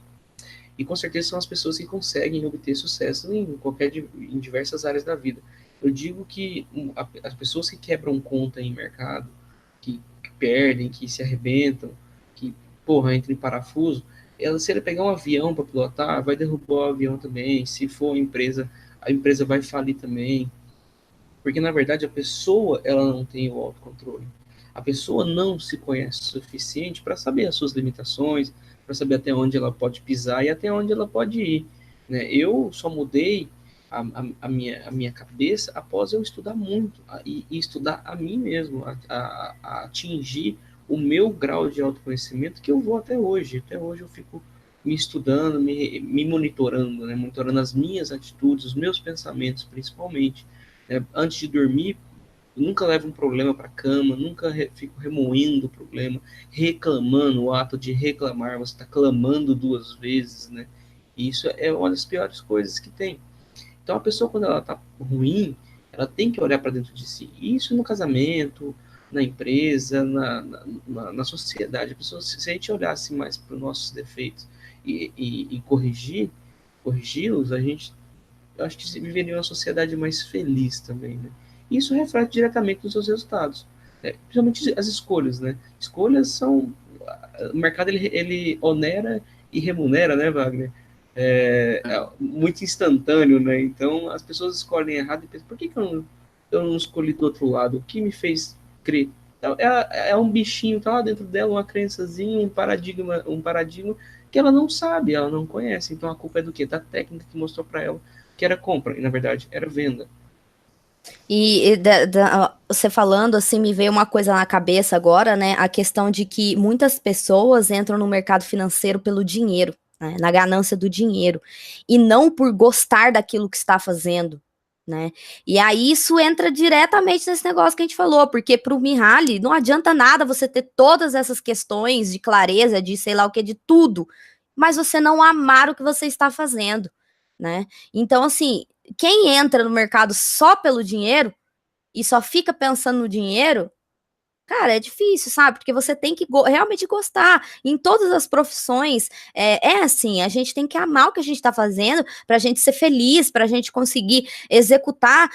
com certeza são as pessoas que conseguem obter sucesso em diversas áreas da vida. Eu digo que as pessoas que quebram conta em mercado, que perdem, que se arrebentam, que, entram em parafuso, se ele pegar um avião para pilotar, vai derrubar o avião também. Se for uma empresa, a empresa vai falir também. Porque, na verdade, a pessoa ela não tem o autocontrole. A pessoa não se conhece o suficiente para saber as suas limitações, para saber até onde ela pode pisar e até onde ela pode ir. Né? Eu só mudei a minha cabeça após eu estudar muito e estudar a mim mesmo, a atingir o meu grau de autoconhecimento que eu vou até hoje. Até hoje eu fico me estudando, me monitorando, né? Monitorando as minhas atitudes, os meus pensamentos, principalmente. Antes de dormir, nunca levo um problema para a cama, nunca fico remoendo o problema, reclamando, o ato de reclamar, você está clamando 2 vezes, né? E isso é uma das piores coisas que tem. Então a pessoa, quando ela está ruim, ela tem que olhar para dentro de si. Isso no casamento, na empresa, na sociedade. A pessoa, se a gente olhasse mais para os nossos defeitos e corrigi-los, eu acho que viveria uma sociedade mais feliz também, né? Isso reflete diretamente nos seus resultados, né? Principalmente as escolhas, né? Escolhas são... O mercado, ele onera e remunera, né, Wagner? É muito instantâneo, né? Então, as pessoas escolhem errado e pensam, por que eu não escolhi do outro lado? O que me fez crer? É um bichinho, tá lá dentro dela, uma crençazinha, um paradigma que ela não sabe, ela não conhece. Então, a culpa é do quê? Da técnica que mostrou para ela que era compra, e na verdade era venda. Você falando assim, me veio uma coisa na cabeça agora, né? A questão de que muitas pessoas entram no mercado financeiro pelo dinheiro, né? Na ganância do dinheiro, e não por gostar daquilo que está fazendo, né? E aí isso entra diretamente nesse negócio que a gente falou, porque para o Mihaly não adianta nada você ter todas essas questões de clareza, de sei lá o que, de tudo, mas você não amar o que você está fazendo, né? Então, assim, quem entra no mercado só pelo dinheiro e só fica pensando no dinheiro, cara, é difícil, sabe? Porque você tem que realmente gostar. Em todas as profissões, assim, a gente tem que amar o que a gente tá fazendo pra gente ser feliz, pra gente conseguir executar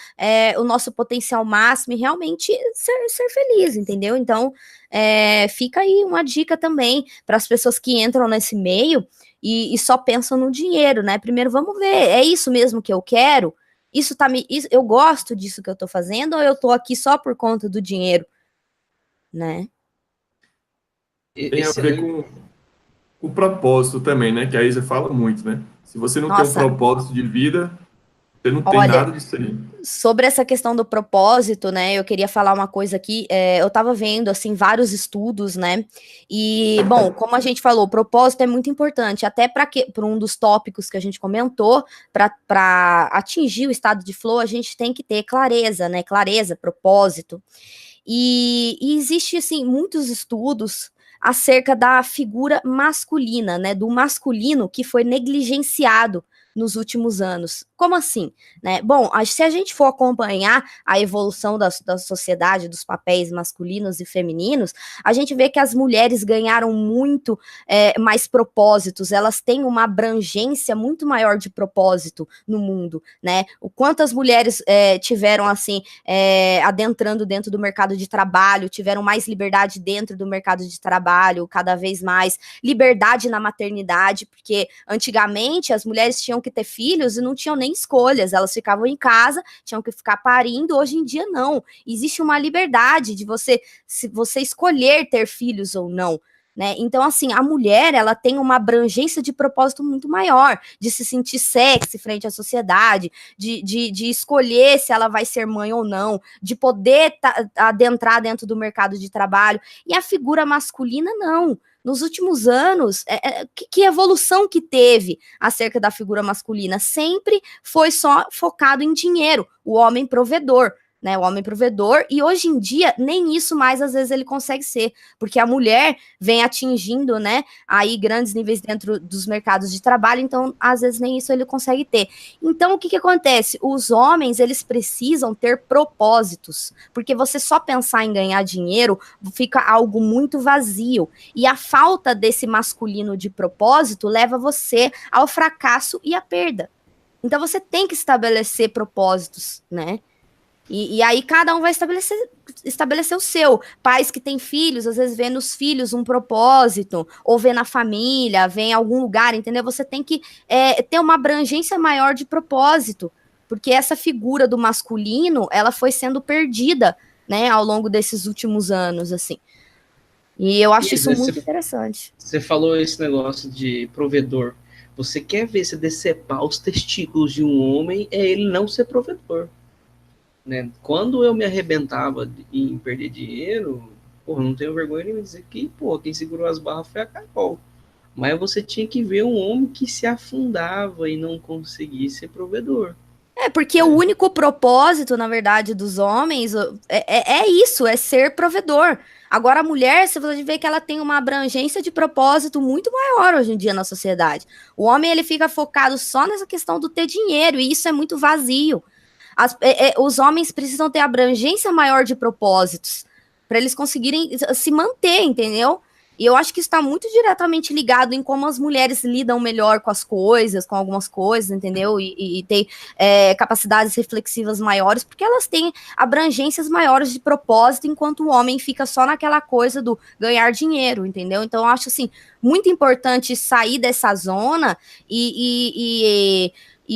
o nosso potencial máximo e realmente ser feliz, entendeu? Então, fica aí uma dica também para as pessoas que entram nesse meio e só pensam no dinheiro, né? Primeiro, vamos ver, é isso mesmo que eu quero? Eu gosto disso que eu tô fazendo ou eu tô aqui só por conta do dinheiro? Né? Tem a ver Excelente. com o propósito também, né? Que a Isa fala muito, né? Se você não tem um Nossa, propósito de vida, você não tem olha, nada disso aí. sobre essa questão do propósito, né, eu queria falar uma coisa aqui, eu tava vendo, assim, vários estudos, né, e, bom, como a gente falou, o propósito é muito importante, até para um dos tópicos que a gente comentou, para atingir o estado de flow, a gente tem que ter clareza, né, clareza, propósito, e existe, assim, muitos estudos acerca da figura masculina, né, do masculino que foi negligenciado nos últimos anos. Como assim? Né? Bom, se a gente for acompanhar a evolução da sociedade, dos papéis masculinos e femininos, a gente vê que as mulheres ganharam muito mais propósitos, elas têm uma abrangência muito maior de propósito no mundo, né? O quanto as mulheres tiveram, assim, adentrando dentro do mercado de trabalho, tiveram mais liberdade dentro do mercado de trabalho, cada vez mais liberdade na maternidade, porque antigamente as mulheres tinham que ter filhos e não tinham nem escolhas, elas ficavam em casa, tinham que ficar parindo. Hoje em dia não, existe uma liberdade de se você escolher ter filhos ou não, né? Então, assim, a mulher, ela tem uma abrangência de propósito muito maior, de se sentir sexy frente à sociedade, de escolher se ela vai ser mãe ou não, de poder adentrar dentro do mercado de trabalho, e a figura masculina não. Nos últimos anos, que evolução que teve acerca da figura masculina? Sempre foi só focado em dinheiro, o homem provedor, né? O homem provedor, e hoje em dia, nem isso mais às vezes ele consegue ser, porque a mulher vem atingindo, né, aí grandes níveis dentro dos mercados de trabalho, então às vezes nem isso ele consegue ter. Então o que acontece? Os homens, eles precisam ter propósitos, porque você só pensar em ganhar dinheiro fica algo muito vazio, e a falta desse masculino de propósito leva você ao fracasso e à perda. Então você tem que estabelecer propósitos, né? E aí cada um vai estabelecer o seu. Pais que têm filhos, às vezes vê nos filhos um propósito, ou vê na família, vê em algum lugar, entendeu? Você tem que ter uma abrangência maior de propósito, porque essa figura do masculino, ela foi sendo perdida, né, ao longo desses últimos anos, assim. E eu acho isso muito interessante. Você falou esse negócio de provedor. Você quer ver se decepar os testículos de um homem, é ele não ser provedor. Né? Quando eu me arrebentava em perder dinheiro, porra, não tenho vergonha de me dizer que, porra, quem segurou as barras foi a Carol. Mas você tinha que ver um homem que se afundava e não conseguia ser provedor. Porque o único propósito, na verdade, dos homens é isso, é ser provedor. Agora, a mulher, você pode ver que ela tem uma abrangência de propósito muito maior hoje em dia na sociedade. O homem, ele fica focado só nessa questão do ter dinheiro, e isso é muito vazio. Os homens precisam ter abrangência maior de propósitos para eles conseguirem se manter, entendeu? E eu acho que isso está muito diretamente ligado em como as mulheres lidam melhor com as coisas, com algumas coisas, entendeu? E tem capacidades reflexivas maiores, porque elas têm abrangências maiores de propósito, enquanto o homem fica só naquela coisa do ganhar dinheiro, entendeu? Então, eu acho, assim, muito importante sair dessa zona e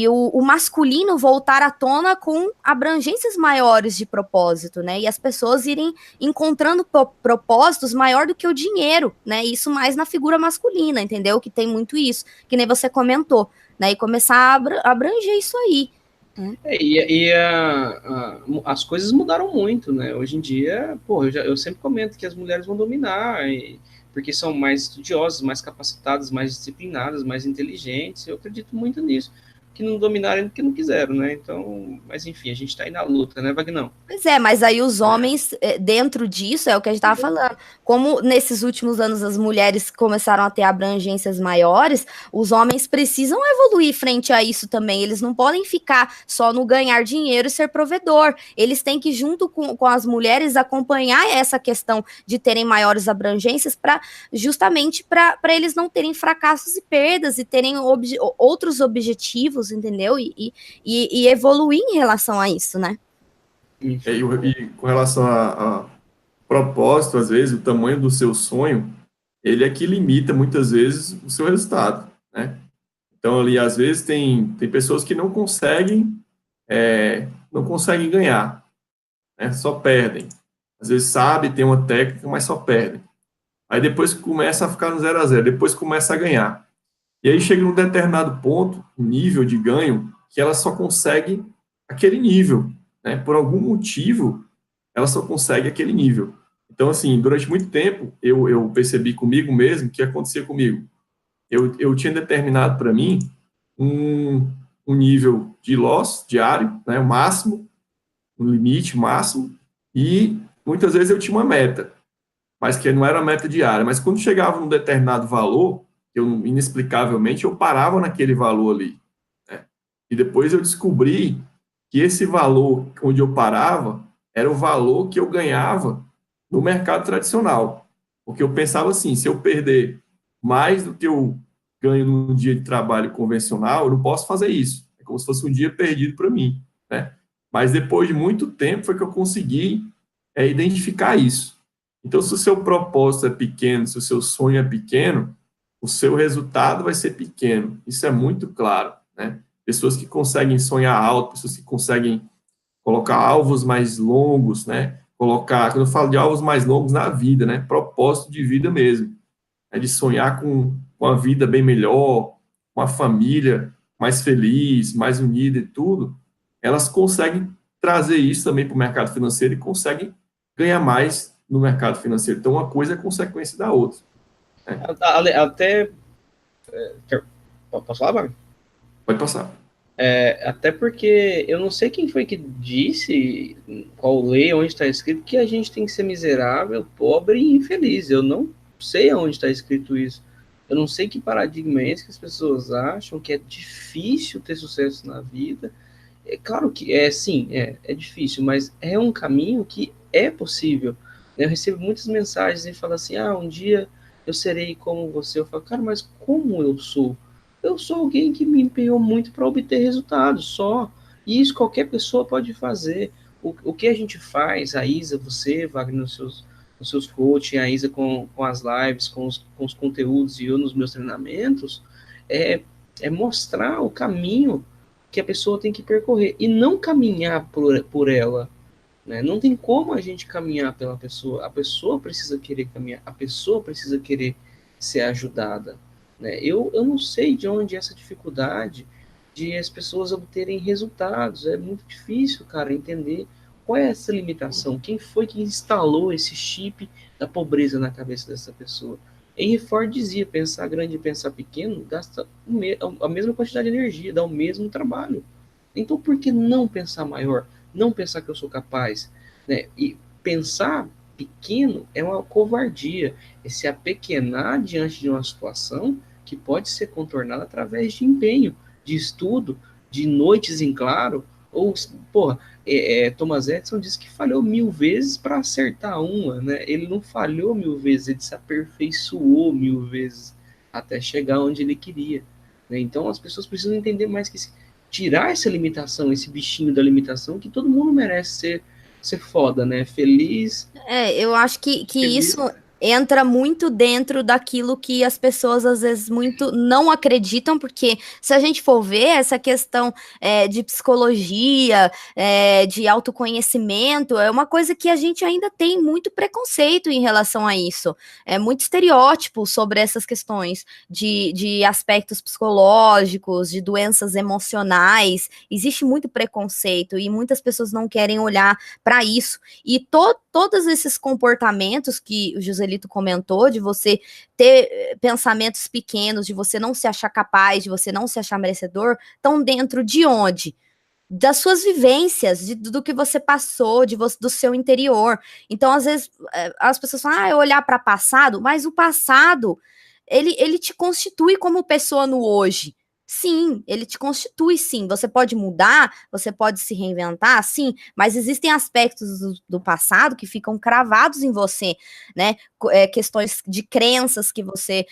o masculino voltar à tona com abrangências maiores de propósito, né? E as pessoas irem encontrando propósitos maior do que o dinheiro, né? Isso mais na figura masculina, entendeu? Que tem muito isso, que nem você comentou, né? E começar a abranger isso aí. As coisas mudaram muito, né? Hoje em dia, eu sempre comento que as mulheres vão dominar, porque são mais estudiosas, mais capacitadas, mais disciplinadas, mais inteligentes. Eu acredito muito nisso. Que não dominaram porque não quiseram, né? Então, mas enfim, a gente tá aí na luta, né, Vagnão? Pois é, mas aí os homens, dentro disso, é o que a gente tava falando. Como nesses últimos anos as mulheres começaram a ter abrangências maiores, os homens precisam evoluir frente a isso também. Eles não podem ficar só no ganhar dinheiro e ser provedor. Eles têm que, junto com as mulheres, acompanhar essa questão de terem maiores abrangências justamente para eles não terem fracassos e perdas e terem outros objetivos, entendeu? E evoluir em relação a isso, né? E com relação a propósito, às vezes, o tamanho do seu sonho, ele é que limita, muitas vezes, o seu resultado, né? Então, ali, às vezes, tem pessoas que não conseguem ganhar, né? Só perdem. Às vezes, sabe, tem uma técnica, mas só perdem. Aí, depois começa a ficar no 0 a 0, depois começa a ganhar. E aí, chega num determinado ponto, nível de ganho, que ela só consegue aquele nível, né? Por algum motivo, ela só consegue aquele nível. Então, assim, durante muito tempo, eu percebi comigo mesmo o que acontecia comigo. Eu tinha determinado para mim um nível de loss diário, né, o máximo, um limite máximo, e muitas vezes eu tinha uma meta, mas que não era uma meta diária. Mas quando chegava num determinado valor, inexplicavelmente, eu parava naquele valor ali, né? E depois eu descobri que esse valor onde eu parava era o valor que eu ganhava no mercado tradicional. Porque eu pensava assim, se eu perder mais do que eu ganho num dia de trabalho convencional, eu não posso fazer isso. É como se fosse um dia perdido para mim, né? Mas depois de muito tempo foi que eu consegui identificar isso. Então, se o seu propósito é pequeno, se o seu sonho é pequeno, o seu resultado vai ser pequeno. Isso é muito claro, né? Pessoas que conseguem sonhar alto, pessoas que conseguem colocar alvos mais longos, né? Quando eu falo de alvos mais longos na vida, né? Propósito de vida mesmo. É de sonhar com uma vida bem melhor, com a família mais feliz, mais unida e tudo. Elas conseguem trazer isso também para o mercado financeiro e conseguem ganhar mais no mercado financeiro. Então, uma coisa é consequência da outra. Né? Até... Posso falar, Wagner? Pode passar. Até porque eu não sei quem foi que disse, qual lei, onde está escrito, que a gente tem que ser miserável, pobre e infeliz. Eu não sei aonde está escrito isso. Eu não sei que paradigma é esse que as pessoas acham que é difícil ter sucesso na vida. É claro que sim, é difícil, mas é um caminho que é possível. Eu recebo muitas mensagens e falam assim, um dia eu serei como você. Eu falo, cara, mas como eu sou? Eu sou alguém que me empenhou muito para obter resultados, só. E isso qualquer pessoa pode fazer. o que a gente faz, a Isa, você, Wagner, nos seus coaching, a Isa com as lives, com os conteúdos e eu nos meus treinamentos, é mostrar o caminho que a pessoa tem que percorrer e não caminhar por ela, né? Não tem como a gente caminhar pela pessoa, a pessoa precisa querer caminhar, a pessoa precisa querer ser ajudada, né? Eu não sei de onde é essa dificuldade de as pessoas obterem resultados, é muito difícil, cara, entender qual é essa limitação, quem foi que instalou esse chip da pobreza na cabeça dessa pessoa. Henry Ford dizia, pensar grande e pensar pequeno gasta a mesma quantidade de energia, dá o mesmo trabalho. Então, por que não pensar maior? Não pensar que eu sou capaz? Né? E pensar pequeno é uma covardia, é se apequenar diante de uma situação que pode ser contornada através de empenho, de estudo, de noites em claro, ou, porra, Thomas Edison disse que falhou 1000 vezes para acertar uma, né? Ele não falhou 1000 vezes, ele se aperfeiçoou 1000 vezes até chegar onde ele queria, né? Então as pessoas precisam entender mais que tirar essa limitação, esse bichinho da limitação, que todo mundo merece ser foda, né? Feliz. Eu acho que feliz. Isso entra muito dentro daquilo que as pessoas às vezes muito não acreditam, porque se a gente for ver essa questão de psicologia, de autoconhecimento, é uma coisa que a gente ainda tem muito preconceito em relação a isso. É muito estereótipo sobre essas questões de aspectos psicológicos, de doenças emocionais. Existe muito preconceito e muitas pessoas não querem olhar para isso. E todos esses comportamentos que o Joselito comentou, de você ter pensamentos pequenos, de você não se achar capaz, de você não se achar merecedor, estão dentro de onde? Das suas vivências, do que você passou, do seu interior. Então, às vezes, as pessoas falam, eu olhar para o passado, mas o passado, ele te constitui como pessoa no hoje. Sim, ele te constitui, sim. Você pode mudar, você pode se reinventar, sim, mas existem aspectos do passado que ficam cravados em você, né? Questões de crenças que você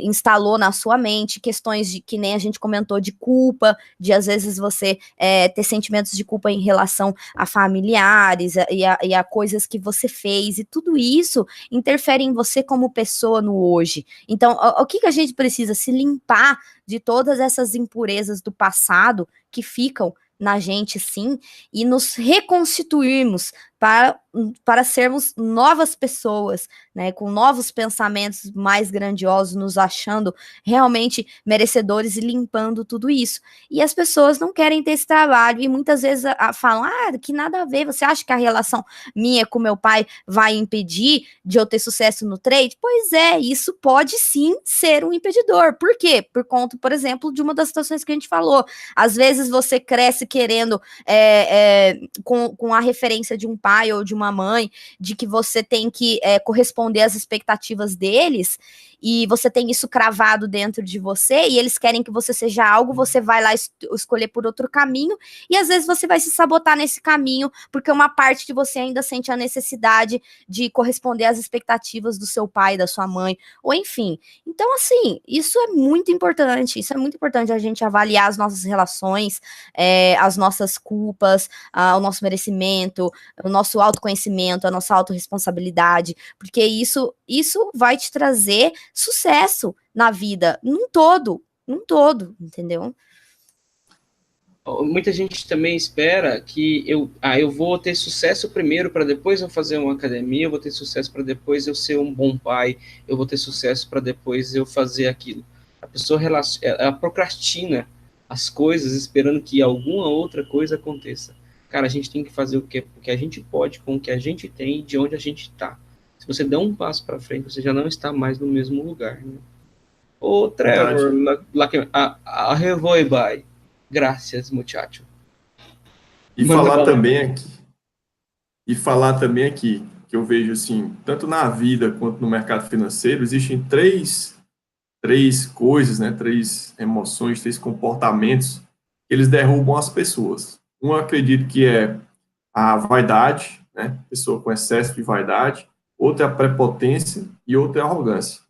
instalou na sua mente, questões de que nem a gente comentou de culpa, de às vezes você ter sentimentos de culpa em relação a familiares e a coisas que você fez, e tudo isso interfere em você como pessoa no hoje. Então, o que a gente precisa? Se limpar de todas essas impurezas do passado que ficam na gente, sim, e nos reconstituirmos para sermos novas pessoas, né, com novos pensamentos mais grandiosos, nos achando realmente merecedores e limpando tudo isso. E as pessoas não querem ter esse trabalho, e muitas vezes falam, que nada a ver, você acha que a relação minha com meu pai vai impedir de eu ter sucesso no trade? Pois é, isso pode sim ser um impedidor. Por quê? Por conta, por exemplo, de uma das situações que a gente falou. Às vezes você cresce querendo, com a referência de um pai ou de uma mãe, de que você tem que corresponder às expectativas deles, e você tem isso cravado dentro de você, e eles querem que você seja algo, você vai lá escolher por outro caminho, e às vezes você vai se sabotar nesse caminho, porque uma parte de você ainda sente a necessidade de corresponder às expectativas do seu pai, da sua mãe, ou enfim. Então, assim, isso é muito importante a gente avaliar as nossas relações, as nossas culpas, o nosso merecimento, o nosso autoconhecimento, a nossa autorresponsabilidade, porque isso vai te trazer sucesso na vida, num todo, entendeu? Muita gente também espera que eu vou ter sucesso primeiro para depois eu fazer uma academia, eu vou ter sucesso para depois eu ser um bom pai, eu vou ter sucesso para depois eu fazer aquilo. A pessoa ela procrastina as coisas esperando que alguma outra coisa aconteça. Cara, a gente tem que fazer o que a gente pode com o que a gente tem e de onde a gente está. Se você der um passo para frente, você já não está mais no mesmo lugar, né? Ô, Trevor, arrevoi, bye. Graças, muchacho. E falar também aqui, que eu vejo assim, tanto na vida quanto no mercado financeiro, existem três coisas, né, três emoções, três comportamentos que eles derrubam as pessoas. Um, eu acredito que é a vaidade, né, pessoa com excesso de vaidade, outra é a prepotência e outra é a arrogância.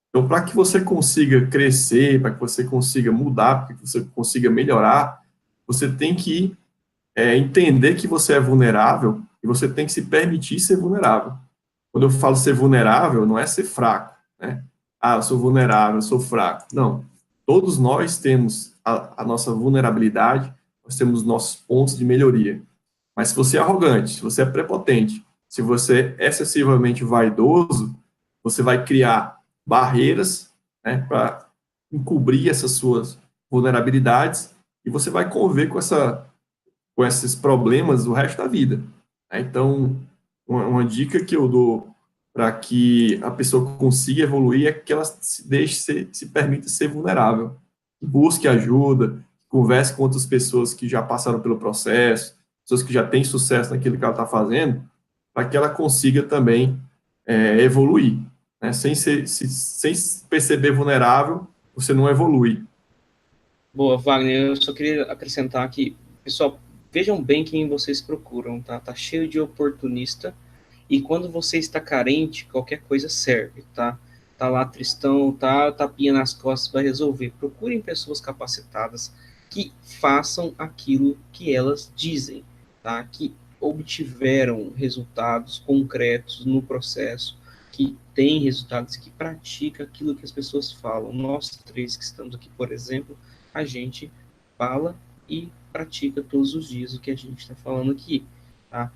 Então, para que você consiga crescer, para que você consiga mudar, para que você consiga melhorar, você tem que é entender que você é vulnerável e você tem que se permitir ser vulnerável. Quando eu falo ser vulnerável, não é ser fraco, né? Ah, eu sou vulnerável, eu sou fraco. Não. Todos nós temos a nossa vulnerabilidade, nós temos nossos pontos de melhoria. Mas se você é arrogante, se você é prepotente, se você é excessivamente vaidoso, você vai criar barreiras, né, para encobrir essas suas vulnerabilidades e você vai conviver com esses problemas o resto da vida. Né? Então, uma dica que eu dou para que a pessoa consiga evoluir é que ela se permita ser vulnerável, busque ajuda, converse com outras pessoas que já passaram pelo processo, pessoas que já têm sucesso naquilo que ela está fazendo, para que ela consiga também evoluir. Né? Sem se perceber vulnerável, você não evolui. Boa, Wagner, eu só queria acrescentar que, pessoal, vejam bem quem vocês procuram, tá? Tá cheio de oportunista, e quando você está carente, qualquer coisa serve, tá? Tá lá tristão, tá tapinha nas costas, vai resolver. Procurem pessoas capacitadas que façam aquilo que elas dizem, tá? Que obtiveram resultados concretos no processo, que têm resultados, que praticam aquilo que as pessoas falam. Nós três que estamos aqui, por exemplo, a gente fala e pratica todos os dias o que a gente está falando aqui, tá?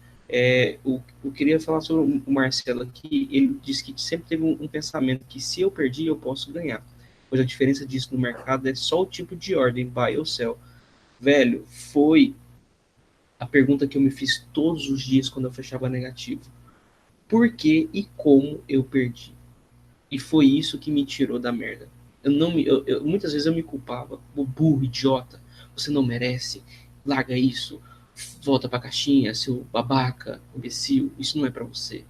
Eu queria falar sobre o Marcelo aqui. Ele disse que sempre teve um pensamento que se eu perdi, eu posso ganhar, pois a diferença disso no mercado é só o tipo de ordem, buy ou sell. Velho, foi a pergunta que eu me fiz todos os dias quando eu fechava negativo. Por que e como eu perdi? E foi isso que me tirou da merda. Muitas vezes eu me culpava, o burro, idiota, você não merece, larga isso, volta pra caixinha, seu babaca, imbecil, isso não é pra você.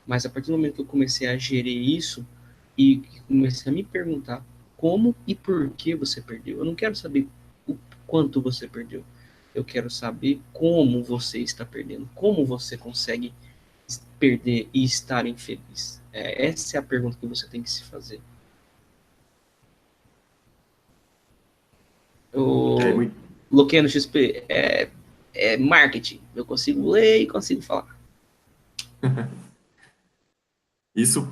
Mas a partir do momento que eu comecei a gerir isso e comecei a me perguntar como e por que você perdeu, eu não quero saber o quanto você perdeu, eu quero saber como você está perdendo, como você consegue perder e estar infeliz. Essa é a pergunta que você tem que se fazer. O Bloqueio no XP é marketing. Eu consigo ler e consigo falar. Isso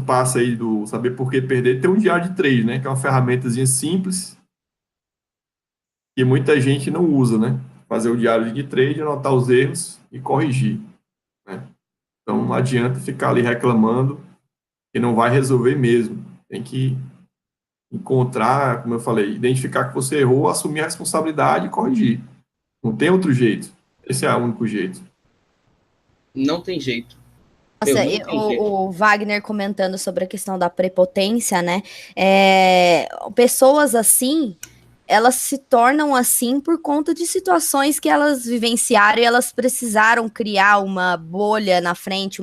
passa aí do saber por que perder. Tem um diário de trade, né? Que é uma ferramentazinha simples que muita gente não usa, né? Fazer o diário de trade, anotar os erros e corrigir. Né? Então não adianta ficar ali reclamando que não vai resolver mesmo. Tem que encontrar, como eu falei, identificar que você errou, assumir a responsabilidade e corrigir. Não tem outro jeito. Esse é o único jeito. Não tem jeito. Nossa, o Wagner comentando sobre a questão da prepotência, né? Pessoas assim, elas se tornam assim por conta de situações que elas vivenciaram e elas precisaram criar uma bolha na frente,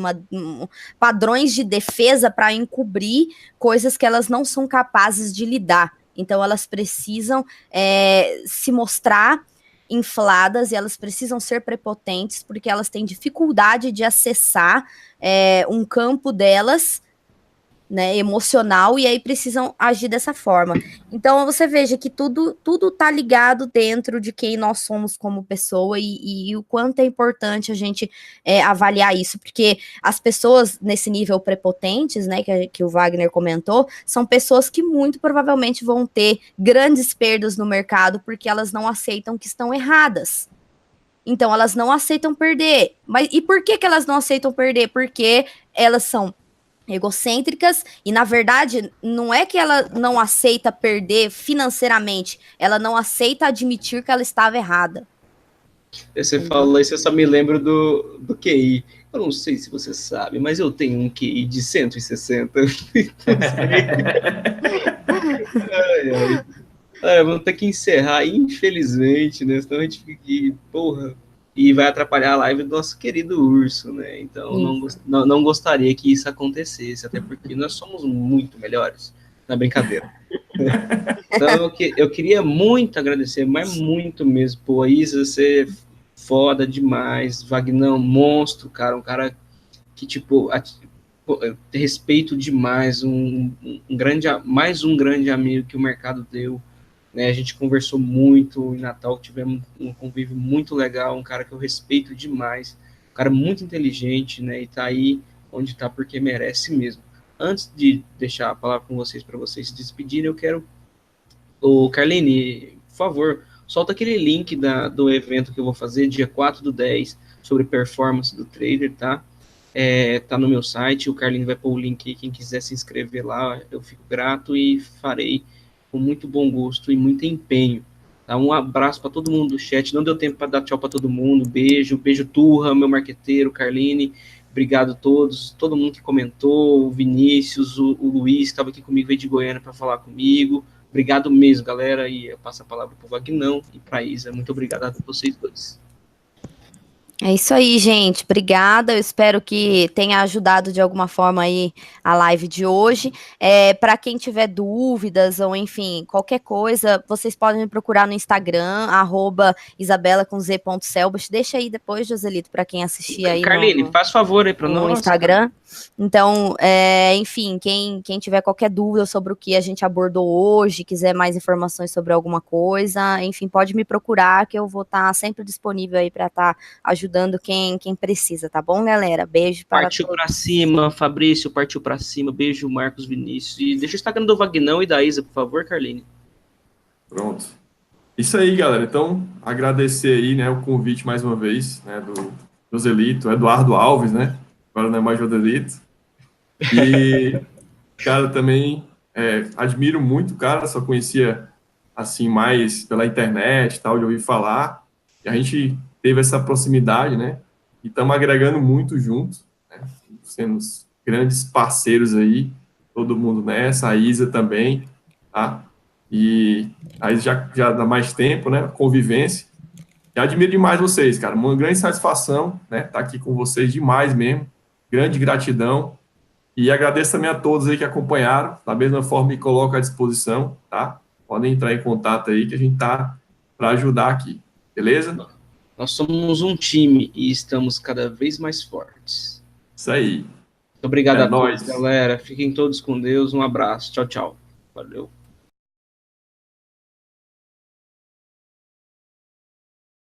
padrões de defesa para encobrir coisas que elas não são capazes de lidar. Então, elas precisam se mostrar infladas e elas precisam ser prepotentes porque elas têm dificuldade de acessar um campo delas, né, emocional, e aí precisam agir dessa forma. Então você veja que tudo tá ligado dentro de quem nós somos como pessoa e o quanto é importante a gente avaliar isso, porque as pessoas nesse nível prepotentes, né, que o Wagner comentou, são pessoas que muito provavelmente vão ter grandes perdas no mercado porque elas não aceitam que estão erradas. Então elas não aceitam perder. Mas e por que elas não aceitam perder? Porque elas são egocêntricas e, na verdade, não é que ela não aceita perder financeiramente, ela não aceita admitir que ela estava errada. Você falou isso, eu só me lembro do QI. Eu não sei se você sabe, mas eu tenho um QI de 160. Vamos ter que encerrar, infelizmente, né? Senão a gente fica aqui, porra, e vai atrapalhar a live do nosso querido Urso, né? Então não gostaria que isso acontecesse, até porque nós somos muito melhores na brincadeira. Então eu queria muito agradecer, mas muito mesmo. Pô, Isa, você é foda demais. Vagnão, monstro, cara. Um cara que, tipo, respeito demais. Mais um grande amigo que o mercado deu. né? A gente conversou muito em Natal, tivemos um convívio muito legal, um cara que eu respeito demais, um cara muito inteligente, né? E tá aí onde tá porque merece mesmo. Antes de deixar a palavra com vocês, para vocês se despedirem, eu quero... Ô, Carline, por favor, solta aquele link do evento que eu vou fazer, dia 4/10, sobre performance do trader, tá? Tá no meu site, o Carlinhos vai pôr o link aí, quem quiser se inscrever lá, eu fico grato e farei com muito bom gosto e muito empenho. Tá? Um abraço para todo mundo do chat, não deu tempo para dar tchau para todo mundo, beijo Turra, meu marqueteiro, Carline, obrigado a todos, todo mundo que comentou, o Vinícius, o Luiz, que estava aqui comigo, veio de Goiânia para falar comigo, obrigado mesmo, galera, e eu passo a palavra para o Vagnão e para a Isa, muito obrigado a vocês dois. É isso aí, gente. Obrigada. Eu espero que tenha ajudado de alguma forma aí a live de hoje. Para quem tiver dúvidas ou enfim, qualquer coisa, vocês podem me procurar no Instagram, @isabela_z.selbas. Deixa aí depois, Joselito, para quem assistir aí Carline, faz favor aí para no nós. Instagram. Então, enfim, quem tiver qualquer dúvida sobre o que a gente abordou hoje, quiser mais informações sobre alguma coisa, enfim, pode me procurar que eu vou estar sempre disponível aí para estar ajudando quem precisa, tá bom, galera? Beijo para Partiu para cima, Fabrício, partiu para cima. Beijo, Marcos, Vinícius. E deixa o Instagram do Vagnão e da Isa, por favor, Carline. Pronto. Isso aí, galera. Então, agradecer aí, né, o convite mais uma vez, né, do Joselito, Eduardo Alves, né? Agora não é mais Joselito. E, cara, também admiro muito o cara, só conhecia, assim, mais pela internet, tal, de ouvir falar. E a gente teve essa proximidade, né? E estamos agregando muito juntos, né? Sendo grandes parceiros aí, todo mundo nessa, a Isa também, tá? E aí já dá mais tempo, né? Convivência. E admiro demais vocês, cara. Uma grande satisfação, né? Estar aqui com vocês demais mesmo. Grande gratidão. E agradeço também a todos aí que acompanharam. Da mesma forma, me coloco à disposição, tá? Podem entrar em contato aí que a gente tá para ajudar aqui. Beleza? Nós somos um time e estamos cada vez mais fortes. Isso aí. Muito obrigado a nóis. todos, galera. Fiquem todos com Deus. Um abraço. Tchau, tchau. Valeu.